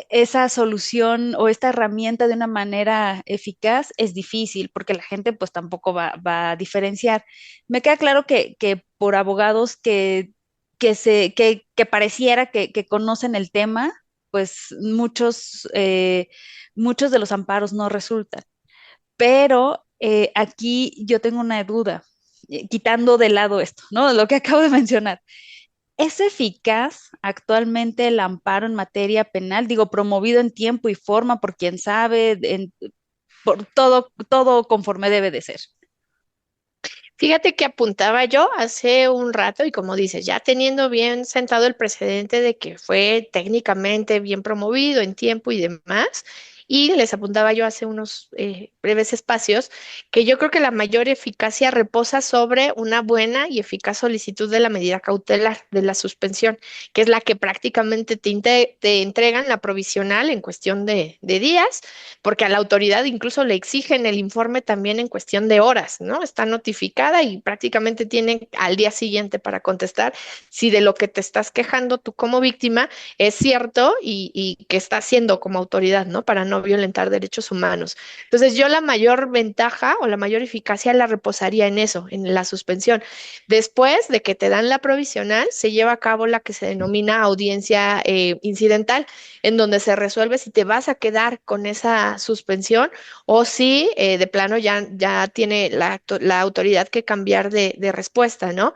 esa solución o esta herramienta de una manera eficaz es difícil porque la gente pues tampoco va a diferenciar. Me queda claro que por abogados que pareciera que conocen el tema, pues muchos de los amparos no resultan. Pero aquí yo tengo una duda, quitando de lado esto, ¿no? Lo que acabo de mencionar. ¿Es eficaz actualmente el amparo en materia penal? Digo, promovido en tiempo y forma por quien sabe, por todo conforme debe de ser. Fíjate que apuntaba yo hace un rato y como dices, ya teniendo bien sentado el precedente de que fue técnicamente bien promovido en tiempo y demás, y les apuntaba yo hace unos breves espacios que yo creo que la mayor eficacia reposa sobre una buena y eficaz solicitud de la medida cautelar, de la suspensión, que es la que prácticamente te entregan la provisional en cuestión de días porque a la autoridad incluso le exigen el informe también en cuestión de horas, ¿no? Está notificada y prácticamente tienen al día siguiente para contestar si de lo que te estás quejando tú como víctima es cierto y que está haciendo como autoridad, ¿no? Para no violentar derechos humanos. Entonces, yo la mayor ventaja o la mayor eficacia la reposaría en eso, en la suspensión. Después de que te dan la provisional, se lleva a cabo la que se denomina audiencia incidental, en donde se resuelve si te vas a quedar con esa suspensión o si de plano ya tiene la autoridad que cambiar de respuesta, ¿no?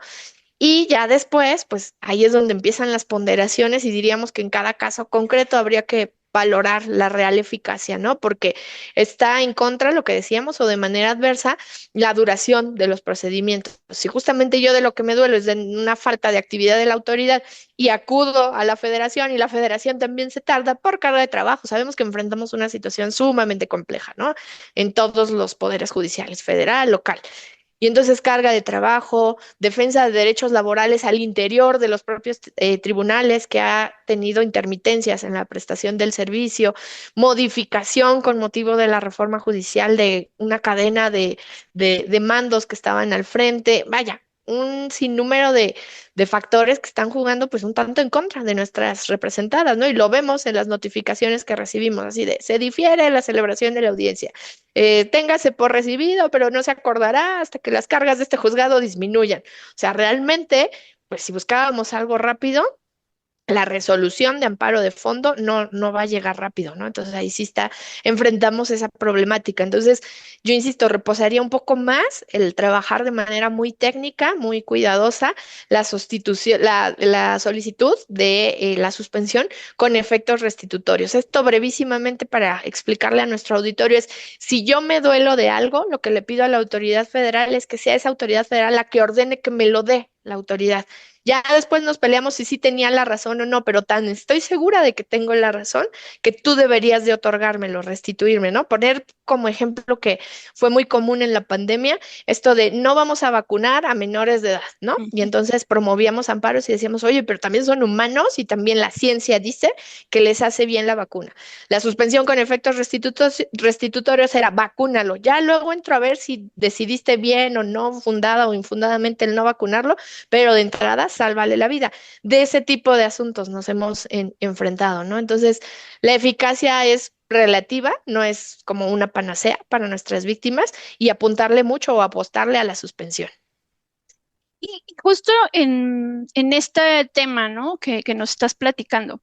Y ya después, pues ahí es donde empiezan las ponderaciones y diríamos que en cada caso concreto habría que valorar la real eficacia, ¿no? Porque está en contra, lo que decíamos, o de manera adversa, la duración de los procedimientos. Si justamente yo de lo que me duelo es de una falta de actividad de la autoridad y acudo a la federación y la federación también se tarda por carga de trabajo, sabemos que enfrentamos una situación sumamente compleja, ¿no? En todos los poderes judiciales, federal, local. Y entonces carga de trabajo, defensa de derechos laborales al interior de los propios tribunales que ha tenido intermitencias en la prestación del servicio, modificación con motivo de la reforma judicial de una cadena de mandos que estaban al frente, vaya, un sinnúmero de factores que están jugando pues un tanto en contra de nuestras representadas, ¿no? Y lo vemos en las notificaciones que recibimos, así de, se difiere la celebración de la audiencia, téngase por recibido, pero no se acordará hasta que las cargas de este juzgado disminuyan. O sea, realmente, pues si buscábamos algo rápido, la resolución de amparo de fondo no va a llegar rápido, ¿no? Entonces ahí sí enfrentamos esa problemática. Entonces, yo insisto, reposaría un poco más el trabajar de manera muy técnica, muy cuidadosa, la sustitución, la solicitud de la suspensión con efectos restitutorios. Esto brevísimamente para explicarle a nuestro auditorio es, si yo me duelo de algo, lo que le pido a la autoridad federal es que sea esa autoridad federal la que ordene que me lo dé la autoridad. Ya después nos peleamos si sí tenía la razón o no, pero tan estoy segura de que tengo la razón que tú deberías de otorgármelo, restituirme, ¿no? Poner como ejemplo que fue muy común en la pandemia, esto de no vamos a vacunar a menores de edad, ¿no? Y entonces promovíamos amparos y decíamos, oye, pero también son humanos y también la ciencia dice que les hace bien la vacuna. La suspensión con efectos restitutorios era vacúnalo. Ya luego entro a ver si decidiste bien o no, fundada o infundadamente el no vacunarlo, pero de entrada, sálvale la vida. De ese tipo de asuntos nos hemos enfrentado, ¿no? Entonces, la eficacia es relativa, no es como una panacea para nuestras víctimas y apuntarle mucho o apostarle a la suspensión. Y justo en este tema, ¿no? que nos estás platicando,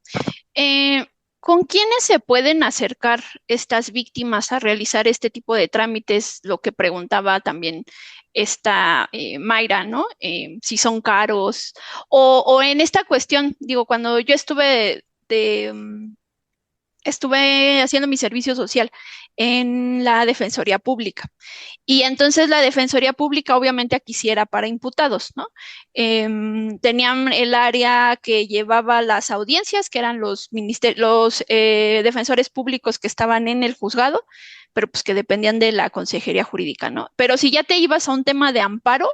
¿con quiénes se pueden acercar estas víctimas a realizar este tipo de trámites? Lo que preguntaba también esta Mayra, ¿no? Si son caros o en esta cuestión, digo, cuando yo estuve haciendo mi servicio social en la Defensoría Pública. Y entonces la Defensoría Pública obviamente aquí sí era para imputados, ¿no? Tenían el área que llevaba las audiencias, que eran los defensores públicos que estaban en el juzgado, pero pues que dependían de la Consejería Jurídica, ¿no? Pero si ya te ibas a un tema de amparo,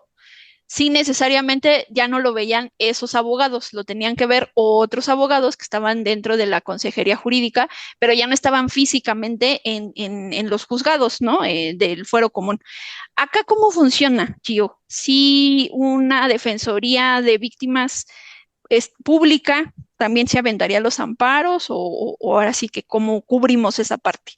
sí necesariamente ya no lo veían esos abogados, lo tenían que ver otros abogados que estaban dentro de la Consejería Jurídica, pero ya no estaban físicamente en los juzgados, ¿no? Del fuero común. Acá, ¿cómo funciona, Gio? Si una defensoría de víctimas es pública, ¿también se aventaría los amparos o ahora sí que cómo cubrimos esa parte?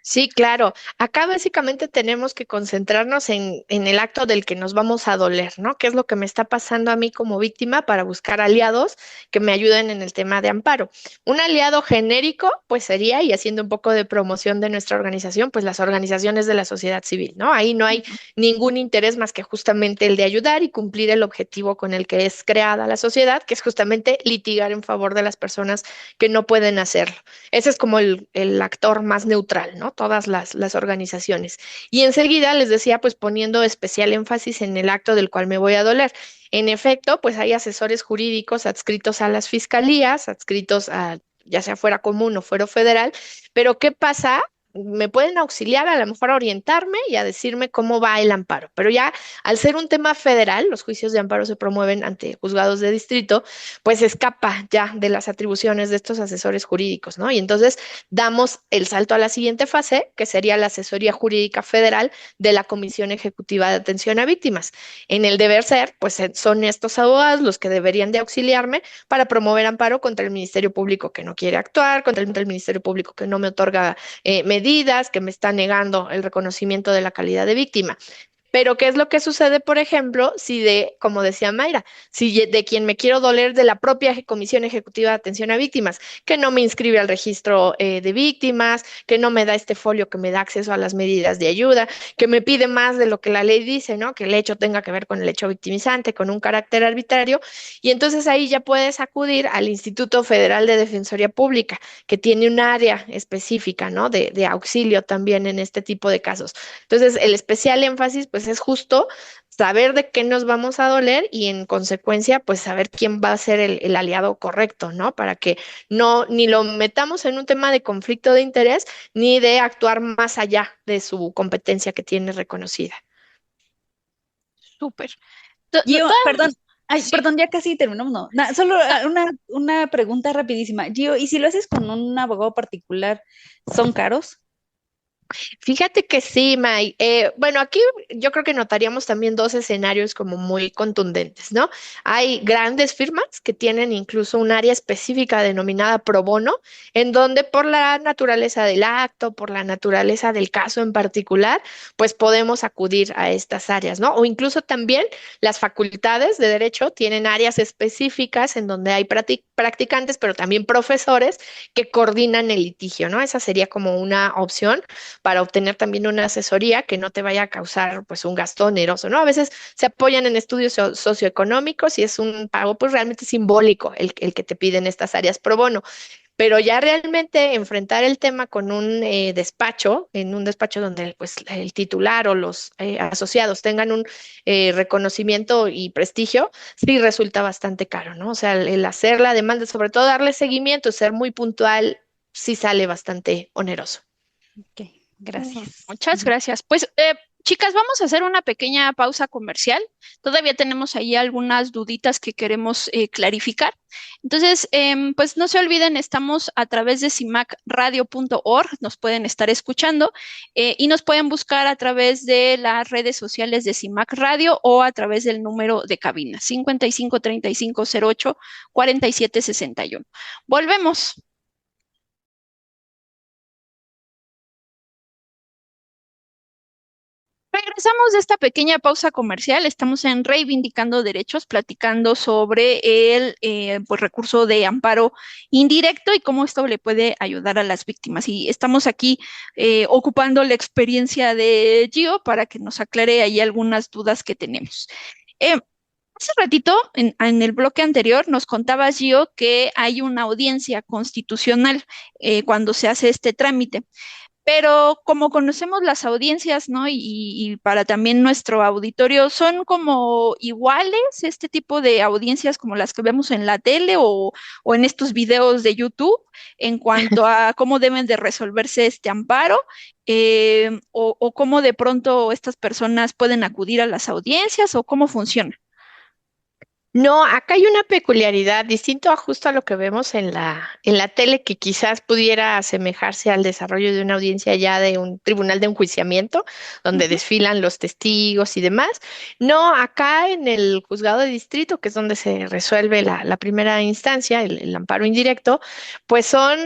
Sí, claro. Acá básicamente tenemos que concentrarnos en el acto del que nos vamos a doler, ¿no? ¿Qué es lo que me está pasando a mí como víctima para buscar aliados que me ayuden en el tema de amparo? Un aliado genérico, pues sería, y haciendo un poco de promoción de nuestra organización, pues las organizaciones de la sociedad civil, ¿no? Ahí no hay ningún interés más que justamente el de ayudar y cumplir el objetivo con el que es creada la sociedad, que es justamente litigar en favor de las personas que no pueden hacerlo. Ese es como el actor más neutral, ¿no? Todas las organizaciones. Y enseguida les decía, pues poniendo especial énfasis en el acto del cual me voy a doler. En efecto, pues hay asesores jurídicos adscritos a las fiscalías, adscritos a ya sea fuera común o fuero federal, pero ¿qué pasa? Me pueden auxiliar, a lo mejor a orientarme y a decirme cómo va el amparo. Pero ya al ser un tema federal, los juicios de amparo se promueven ante juzgados de distrito, pues escapa ya de las atribuciones de estos asesores jurídicos, ¿no? Y entonces damos el salto a la siguiente fase, que sería la asesoría jurídica federal de la Comisión Ejecutiva de Atención a Víctimas. En el deber ser, pues son estos abogados los que deberían de auxiliarme para promover amparo contra el Ministerio Público que no quiere actuar, contra el Ministerio Público que no me otorga medidas, que me está negando el reconocimiento de la calidad de víctima. Pero, ¿qué es lo que sucede, por ejemplo, si como decía Mayra, si de quien me quiero doler de la propia Comisión Ejecutiva de Atención a Víctimas, que no me inscribe al registro de víctimas, que no me da este folio que me da acceso a las medidas de ayuda, que me pide más de lo que la ley dice, ¿no? Que el hecho tenga que ver con el hecho victimizante, con un carácter arbitrario, y entonces ahí ya puedes acudir al Instituto Federal de Defensoría Pública, que tiene un área específica, ¿no? De auxilio también en este tipo de casos. Entonces, el especial énfasis, pues es justo saber de qué nos vamos a doler y en consecuencia, pues saber quién va a ser el aliado correcto, ¿no? Para que no ni lo metamos en un tema de conflicto de interés ni de actuar más allá de su competencia que tiene reconocida. Súper. Gio, perdón, Sí. perdón, ya casi terminamos, no. Solo una pregunta rapidísima. Gio, ¿y si lo haces con un abogado particular, son caros? Fíjate que sí, May. Bueno, aquí yo creo que notaríamos también dos escenarios como muy contundentes, ¿no? Hay grandes firmas que tienen incluso un área específica denominada pro bono, en donde por la naturaleza del acto, por la naturaleza del caso en particular, pues podemos acudir a estas áreas, ¿no? O incluso también las facultades de derecho tienen áreas específicas en donde hay practicantes, pero también profesores que coordinan el litigio, ¿no? Esa sería como una opción para obtener también una asesoría que no te vaya a causar pues un gasto oneroso, ¿no? A veces se apoyan en estudios socioeconómicos y es un pago pues realmente simbólico el que te piden estas áreas pro bono, pero ya realmente enfrentar el tema con un despacho, en un despacho donde pues el titular o los asociados tengan un reconocimiento y prestigio, sí resulta bastante caro, ¿no? O sea, el hacer la demanda, sobre todo darle seguimiento, ser muy puntual, sí sale bastante oneroso. Ok, gracias. Muchas gracias. Pues, chicas, vamos a hacer una pequeña pausa comercial. Todavía tenemos ahí algunas duditas que queremos clarificar. Entonces, pues no se olviden, estamos a través de cimacradio.org, nos pueden estar escuchando y nos pueden buscar a través de las redes sociales de CIMAC Radio o a través del número de cabina 55 35 08 47 61. Volvemos. Regresamos de esta pequeña pausa comercial. Estamos en Reivindicando Derechos, platicando sobre el pues, recurso de amparo indirecto y cómo esto le puede ayudar a las víctimas. Y estamos aquí ocupando la experiencia de Gio para que nos aclare ahí algunas dudas que tenemos. Hace ratito, en el bloque anterior, nos contaba Gio que hay una audiencia constitucional cuando se hace este trámite. Pero como conocemos las audiencias, ¿no? Y para también nuestro auditorio, ¿son como iguales este tipo de audiencias como las que vemos en la tele o en estos videos de YouTube en cuanto a cómo deben de resolverse este amparo? O cómo de pronto estas personas pueden acudir a las audiencias o cómo funciona. No, acá hay una peculiaridad distinto a justo a lo que vemos en la tele, que quizás pudiera asemejarse al desarrollo de una audiencia ya de un tribunal de enjuiciamiento, donde Ujú. desfilan los testigos y demás. No, acá en el juzgado de distrito, que es donde se resuelve la primera instancia, el amparo indirecto, pues son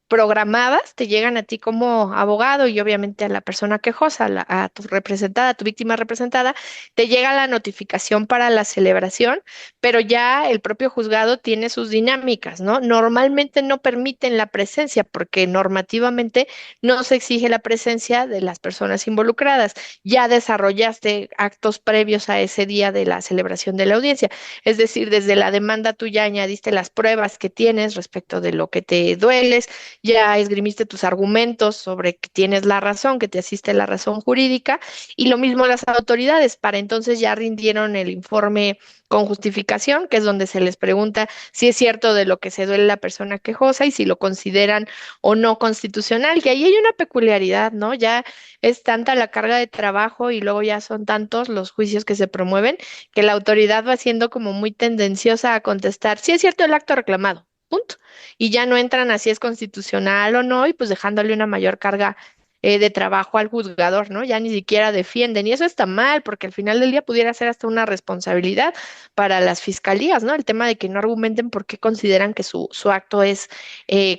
programadas, te llegan a ti como abogado y obviamente a la persona quejosa, a tu representada, a tu víctima representada, te llega la notificación para la celebración, pero ya el propio juzgado tiene sus dinámicas, ¿no? Normalmente no permiten la presencia porque normativamente no se exige la presencia de las personas involucradas. Ya desarrollaste actos previos a ese día de la celebración de la audiencia, es decir, desde la demanda tú ya añadiste las pruebas que tienes respecto de lo que te dueles, ya esgrimiste tus argumentos sobre que tienes la razón, que te asiste la razón jurídica, y lo mismo las autoridades, para entonces ya rindieron el informe con justificación, que es donde se les pregunta si es cierto de lo que se duele la persona quejosa y si lo consideran o no constitucional. Y ahí hay una peculiaridad, ¿no? Ya es tanta la carga de trabajo y luego ya son tantos los juicios que se promueven que la autoridad va siendo como muy tendenciosa a contestar si es cierto el acto reclamado. Punto. Y ya no entran a si es constitucional o no, y pues dejándole una mayor carga de trabajo al juzgador, ¿no? Ya ni siquiera defienden. Y eso está mal, porque al final del día pudiera ser hasta una responsabilidad para las fiscalías, ¿no? El tema de que no argumenten por qué consideran que su acto es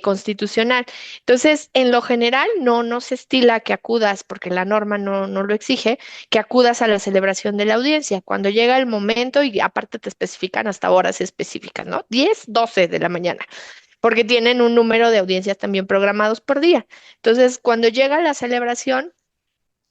constitucional. Entonces, en lo general, no se estila que acudas, porque la norma no lo exige, que acudas a la celebración de la audiencia. Cuando llega el momento, y aparte te especifican hasta horas específicas, ¿no? 10, 12 de la mañana, porque tienen un número de audiencias también programados por día. Entonces, cuando llega la celebración,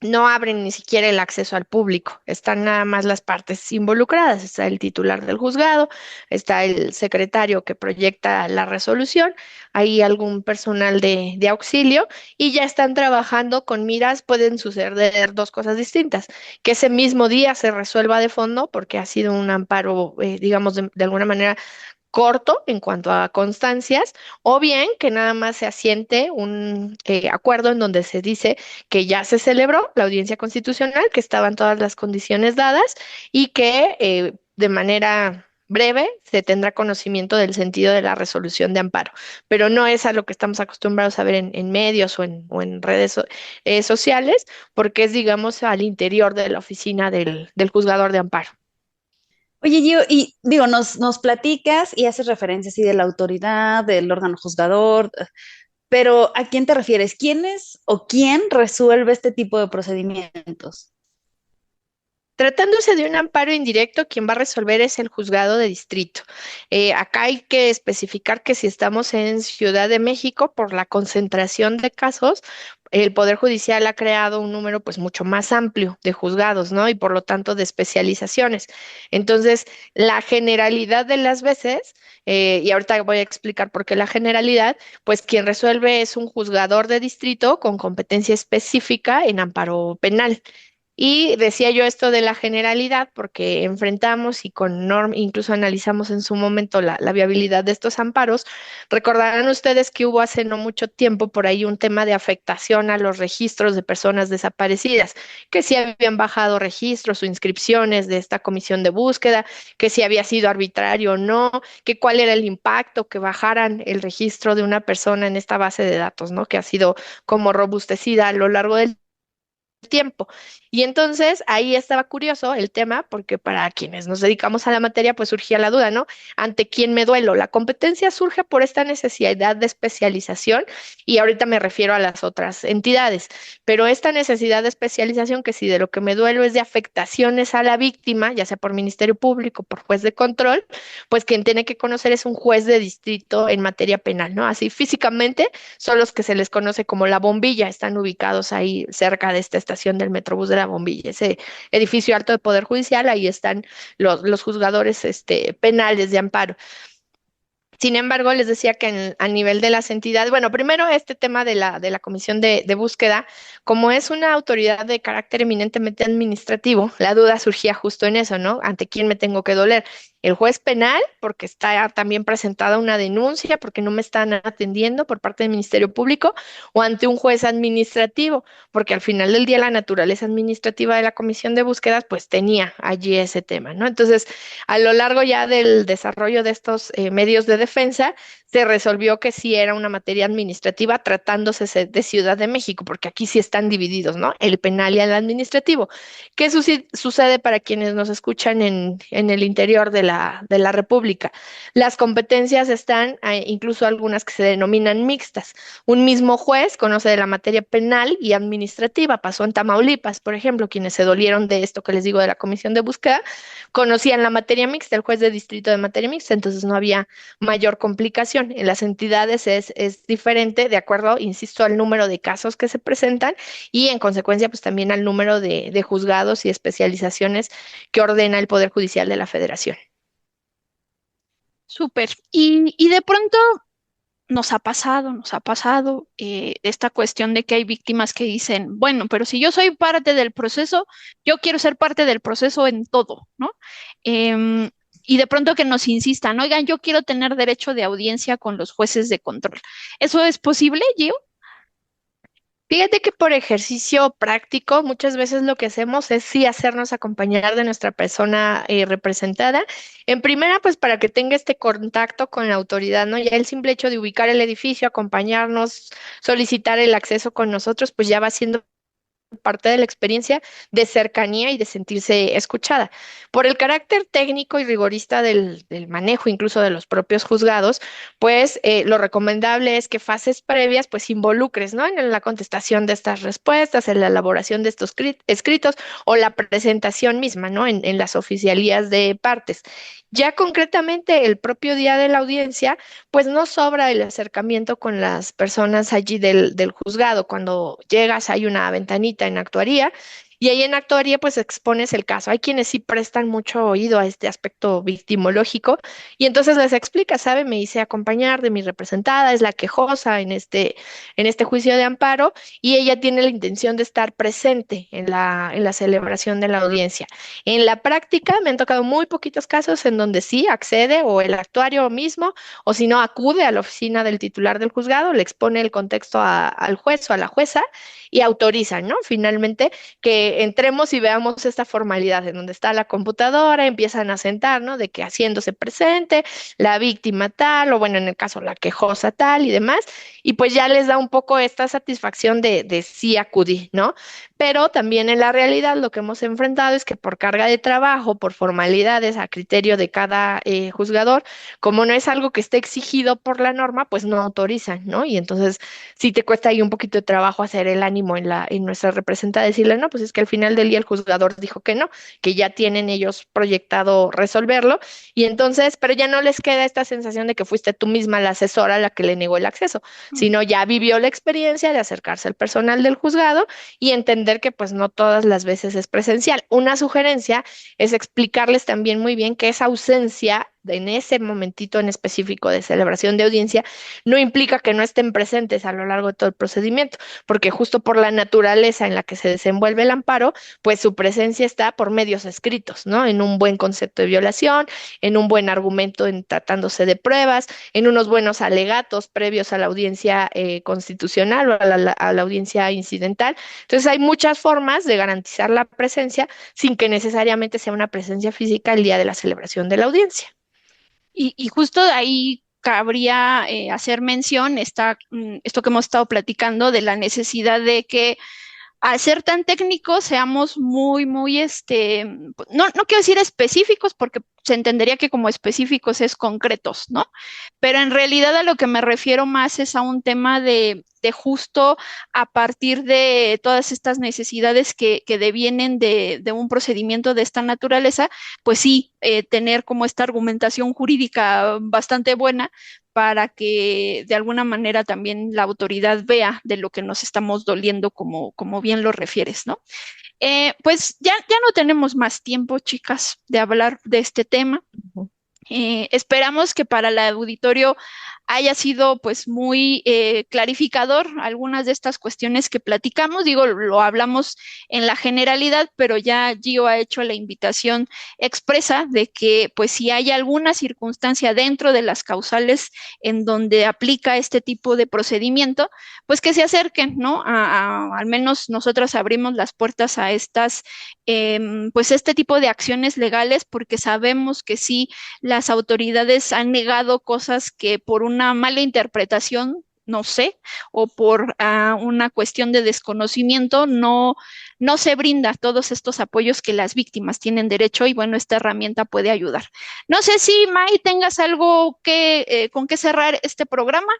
no abren ni siquiera el acceso al público, están nada más las partes involucradas, está el titular del juzgado, está el secretario que proyecta la resolución, hay algún personal de auxilio y ya están trabajando con miras, pueden suceder dos cosas distintas, que ese mismo día se resuelva de fondo porque ha sido un amparo, digamos, de alguna manera corto en cuanto a constancias, o bien que nada más se asiente un acuerdo en donde se dice que ya se celebró la audiencia constitucional, que estaban todas las condiciones dadas y que de manera breve se tendrá conocimiento del sentido de la resolución de amparo, pero no es a lo que estamos acostumbrados a ver en medios o en redes sociales, porque es, digamos, al interior de la oficina del juzgador de amparo. Oye, Gio, y digo, nos platicas y haces referencia así de la autoridad, del órgano juzgador, pero ¿a quién te refieres? ¿Quién es o quién resuelve este tipo de procedimientos? Tratándose de un amparo indirecto, quien va a resolver es el juzgado de distrito. Acá hay que especificar que si estamos en Ciudad de México, por la concentración de casos, el Poder Judicial ha creado un número pues mucho más amplio de juzgados, ¿no? Y por lo tanto de especializaciones. Entonces, la generalidad de las veces, y ahorita voy a explicar por qué la generalidad, pues quien resuelve es un juzgador de distrito con competencia específica en amparo penal. Y decía yo esto de la generalidad porque enfrentamos y con Norm incluso analizamos en su momento la viabilidad de estos amparos. Recordarán ustedes que hubo hace no mucho tiempo por ahí un tema de afectación a los registros de personas desaparecidas, que si habían bajado registros o inscripciones de esta comisión de búsqueda, que si había sido arbitrario o no, que cuál era el impacto que bajaran el registro de una persona en esta base de datos, ¿no? Que ha sido como robustecida a lo largo del tiempo. Y entonces ahí estaba curioso el tema, porque para quienes nos dedicamos a la materia, pues surgía la duda, ¿no? ¿Ante quién me duelo? La competencia surge por esta necesidad de especialización y ahorita me refiero a las otras entidades, pero esta necesidad de especialización, que si de lo que me duelo es de afectaciones a la víctima, ya sea por Ministerio Público, por juez de control, pues quien tiene que conocer es un juez de distrito en materia penal, ¿no? Así físicamente son los que se les conoce como la bombilla, están ubicados ahí cerca de esta estación del Metrobús de la Bombilla, ese edificio alto de Poder Judicial, ahí están los juzgadores penales de amparo. Sin embargo, les decía que a nivel de las entidades, bueno, primero este tema de la comisión de búsqueda, como es una autoridad de carácter eminentemente administrativo, la duda surgía justo en eso, ¿no? ¿Ante quién me tengo que doler? El juez penal, porque está también presentada una denuncia, porque no me están atendiendo por parte del Ministerio Público, o ante un juez administrativo, porque al final del día la naturaleza administrativa de la comisión de búsquedas, pues tenía allí ese tema, ¿no? Entonces, a lo largo ya del desarrollo de estos medios de defensa, se resolvió que sí era una materia administrativa tratándose de Ciudad de México, porque aquí sí están divididos, ¿no? El penal y el administrativo. ¿Qué sucede para quienes nos escuchan en el interior de la República? Las competencias están, incluso algunas que se denominan mixtas. Un mismo juez conoce de la materia penal y administrativa. Pasó en Tamaulipas, por ejemplo, quienes se dolieron de esto que les digo de la comisión de búsqueda, conocían la materia mixta, el juez de distrito de materia mixta, entonces no había mayor complicación. En las entidades es diferente de acuerdo, insisto, al número de casos que se presentan y en consecuencia pues también al número de juzgados y especializaciones que ordena el Poder Judicial de la Federación. Súper. Y de pronto nos ha pasado esta cuestión de que hay víctimas que dicen, bueno, pero si yo soy parte del proceso, yo quiero ser parte del proceso en todo, ¿no? Y de pronto que nos insistan, oigan, yo quiero tener derecho de audiencia con los jueces de control. ¿Eso es posible, Gio? Fíjate que por ejercicio práctico, muchas veces lo que hacemos es sí hacernos acompañar de nuestra persona representada. En primera, pues para que tenga este contacto con la autoridad, ¿no? Ya el simple hecho de ubicar el edificio, acompañarnos, solicitar el acceso con nosotros, pues ya va siendo parte de la experiencia de cercanía y de sentirse escuchada. Por el carácter técnico y rigorista del manejo, incluso de los propios juzgados, pues lo recomendable es que fases previas, pues involucres, ¿no? En la contestación de estas respuestas, en la elaboración de estos escritos o la presentación misma, ¿no? En las oficialías de partes. Ya concretamente el propio día de la audiencia, pues no sobra el acercamiento con las personas allí del juzgado. Cuando llegas hay una ventanita en actuaría y ahí en actuaría pues expones el caso. Hay quienes sí prestan mucho oído a este aspecto victimológico y entonces les explica, ¿sabe? Me hice acompañar de mi representada, es la quejosa en este juicio de amparo y ella tiene la intención de estar presente en la celebración de la audiencia. En la práctica me han tocado muy poquitos casos en donde sí accede o el actuario mismo o si no acude a la oficina del titular del juzgado, le expone el contexto al juez o a la jueza y autoriza, ¿no? Finalmente que entremos y veamos esta formalidad en donde está la computadora, empiezan a sentar, ¿no? De que haciéndose presente, la víctima tal, o bueno, en el caso la quejosa tal y demás, y pues ya les da un poco esta satisfacción de sí acudí, ¿no? Pero también en la realidad lo que hemos enfrentado es que por carga de trabajo, por formalidades a criterio de cada juzgador, como no es algo que esté exigido por la norma, pues no autorizan, ¿no? Y entonces sí te cuesta ahí un poquito de trabajo hacer el ánimo en nuestra representada, decirle, no, pues es que al final del día el juzgador dijo que no, que ya tienen ellos proyectado resolverlo, y entonces, pero ya no les queda esta sensación de que fuiste tú misma la asesora la que le negó el acceso, sino ya vivió la experiencia de acercarse al personal del juzgado y entender que pues no todas las veces es presencial. Una sugerencia es explicarles también muy bien que esa ausencia en ese momentito en específico de celebración de audiencia no implica que no estén presentes a lo largo de todo el procedimiento, porque justo por la naturaleza en la que se desenvuelve el amparo, pues su presencia está por medios escritos, ¿no? En un buen concepto de violación, en un buen argumento en tratándose de pruebas, en unos buenos alegatos previos a la audiencia constitucional o a la audiencia incidental. Entonces hay muchas formas de garantizar la presencia sin que necesariamente sea una presencia física el día de la celebración de la audiencia. Y justo ahí cabría hacer mención esto que hemos estado platicando de la necesidad de que al ser tan técnicos seamos muy, muy, no quiero decir específicos porque se entendería que como específicos es concretos, ¿no? Pero en realidad a lo que me refiero más es a un tema de justo a partir de todas estas necesidades que devienen de un procedimiento de esta naturaleza, pues sí, tener como esta argumentación jurídica bastante buena para que de alguna manera también la autoridad vea de lo que nos estamos doliendo, como bien lo refieres, ¿no? Pues ya no tenemos más tiempo, chicas, de hablar de este tema. Esperamos que para el auditorio haya sido pues muy clarificador algunas de estas cuestiones que platicamos. Digo, lo hablamos en la generalidad, pero ya Gio ha hecho la invitación expresa de que pues si hay alguna circunstancia dentro de las causales en donde aplica este tipo de procedimiento, pues que se acerquen, ¿no? Al menos nosotras abrimos las puertas a estas, pues este tipo de acciones legales porque sabemos que sí, las autoridades han negado cosas que por una mala interpretación, no sé, o por una cuestión de desconocimiento, no se brinda todos estos apoyos que las víctimas tienen derecho y bueno, esta herramienta puede ayudar. No sé si, May, tengas algo con que cerrar este programa.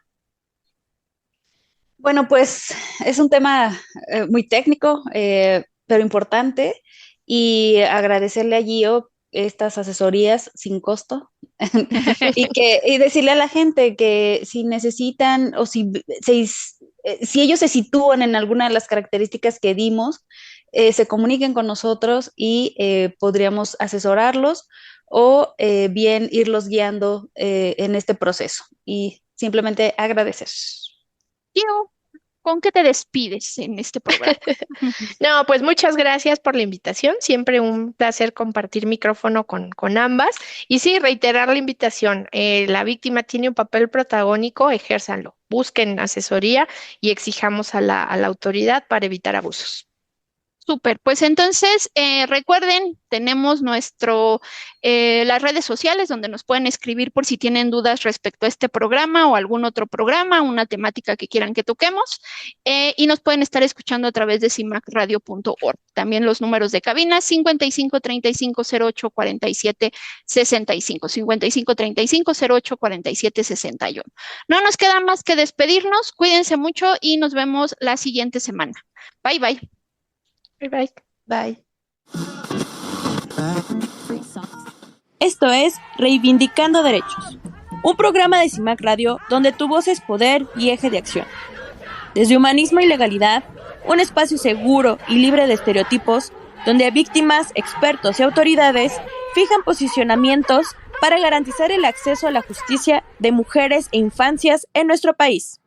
Bueno, pues es un tema muy técnico, pero importante, y agradecerle a Gio estas asesorías sin costo y decirle a la gente que si necesitan o si ellos se sitúan en alguna de las características que dimos, se comuniquen con nosotros y podríamos asesorarlos o bien irlos guiando en este proceso. Y simplemente agradecer. Gio, ¿con qué te despides en este programa? No, pues muchas gracias por la invitación. Siempre un placer compartir micrófono con ambas. Y sí, reiterar la invitación. La víctima tiene un papel protagónico, ejérzanlo. Busquen asesoría y exijamos a la autoridad para evitar abusos. Súper, pues entonces recuerden, tenemos las redes sociales donde nos pueden escribir por si tienen dudas respecto a este programa o algún otro programa, una temática que quieran que toquemos, y nos pueden estar escuchando a través de cimacradio.org. También los números de cabina 55 35 08 47 65, 55 35 08 47 61. No nos queda más que despedirnos, cuídense mucho y nos vemos la siguiente semana. Bye, bye. Bye, bye. Bye. Esto es Reivindicando Derechos, un programa de CIMAC Radio donde tu voz es poder y eje de acción. Desde humanismo y legalidad, un espacio seguro y libre de estereotipos, donde víctimas, expertos y autoridades fijan posicionamientos para garantizar el acceso a la justicia de mujeres e infancias en nuestro país.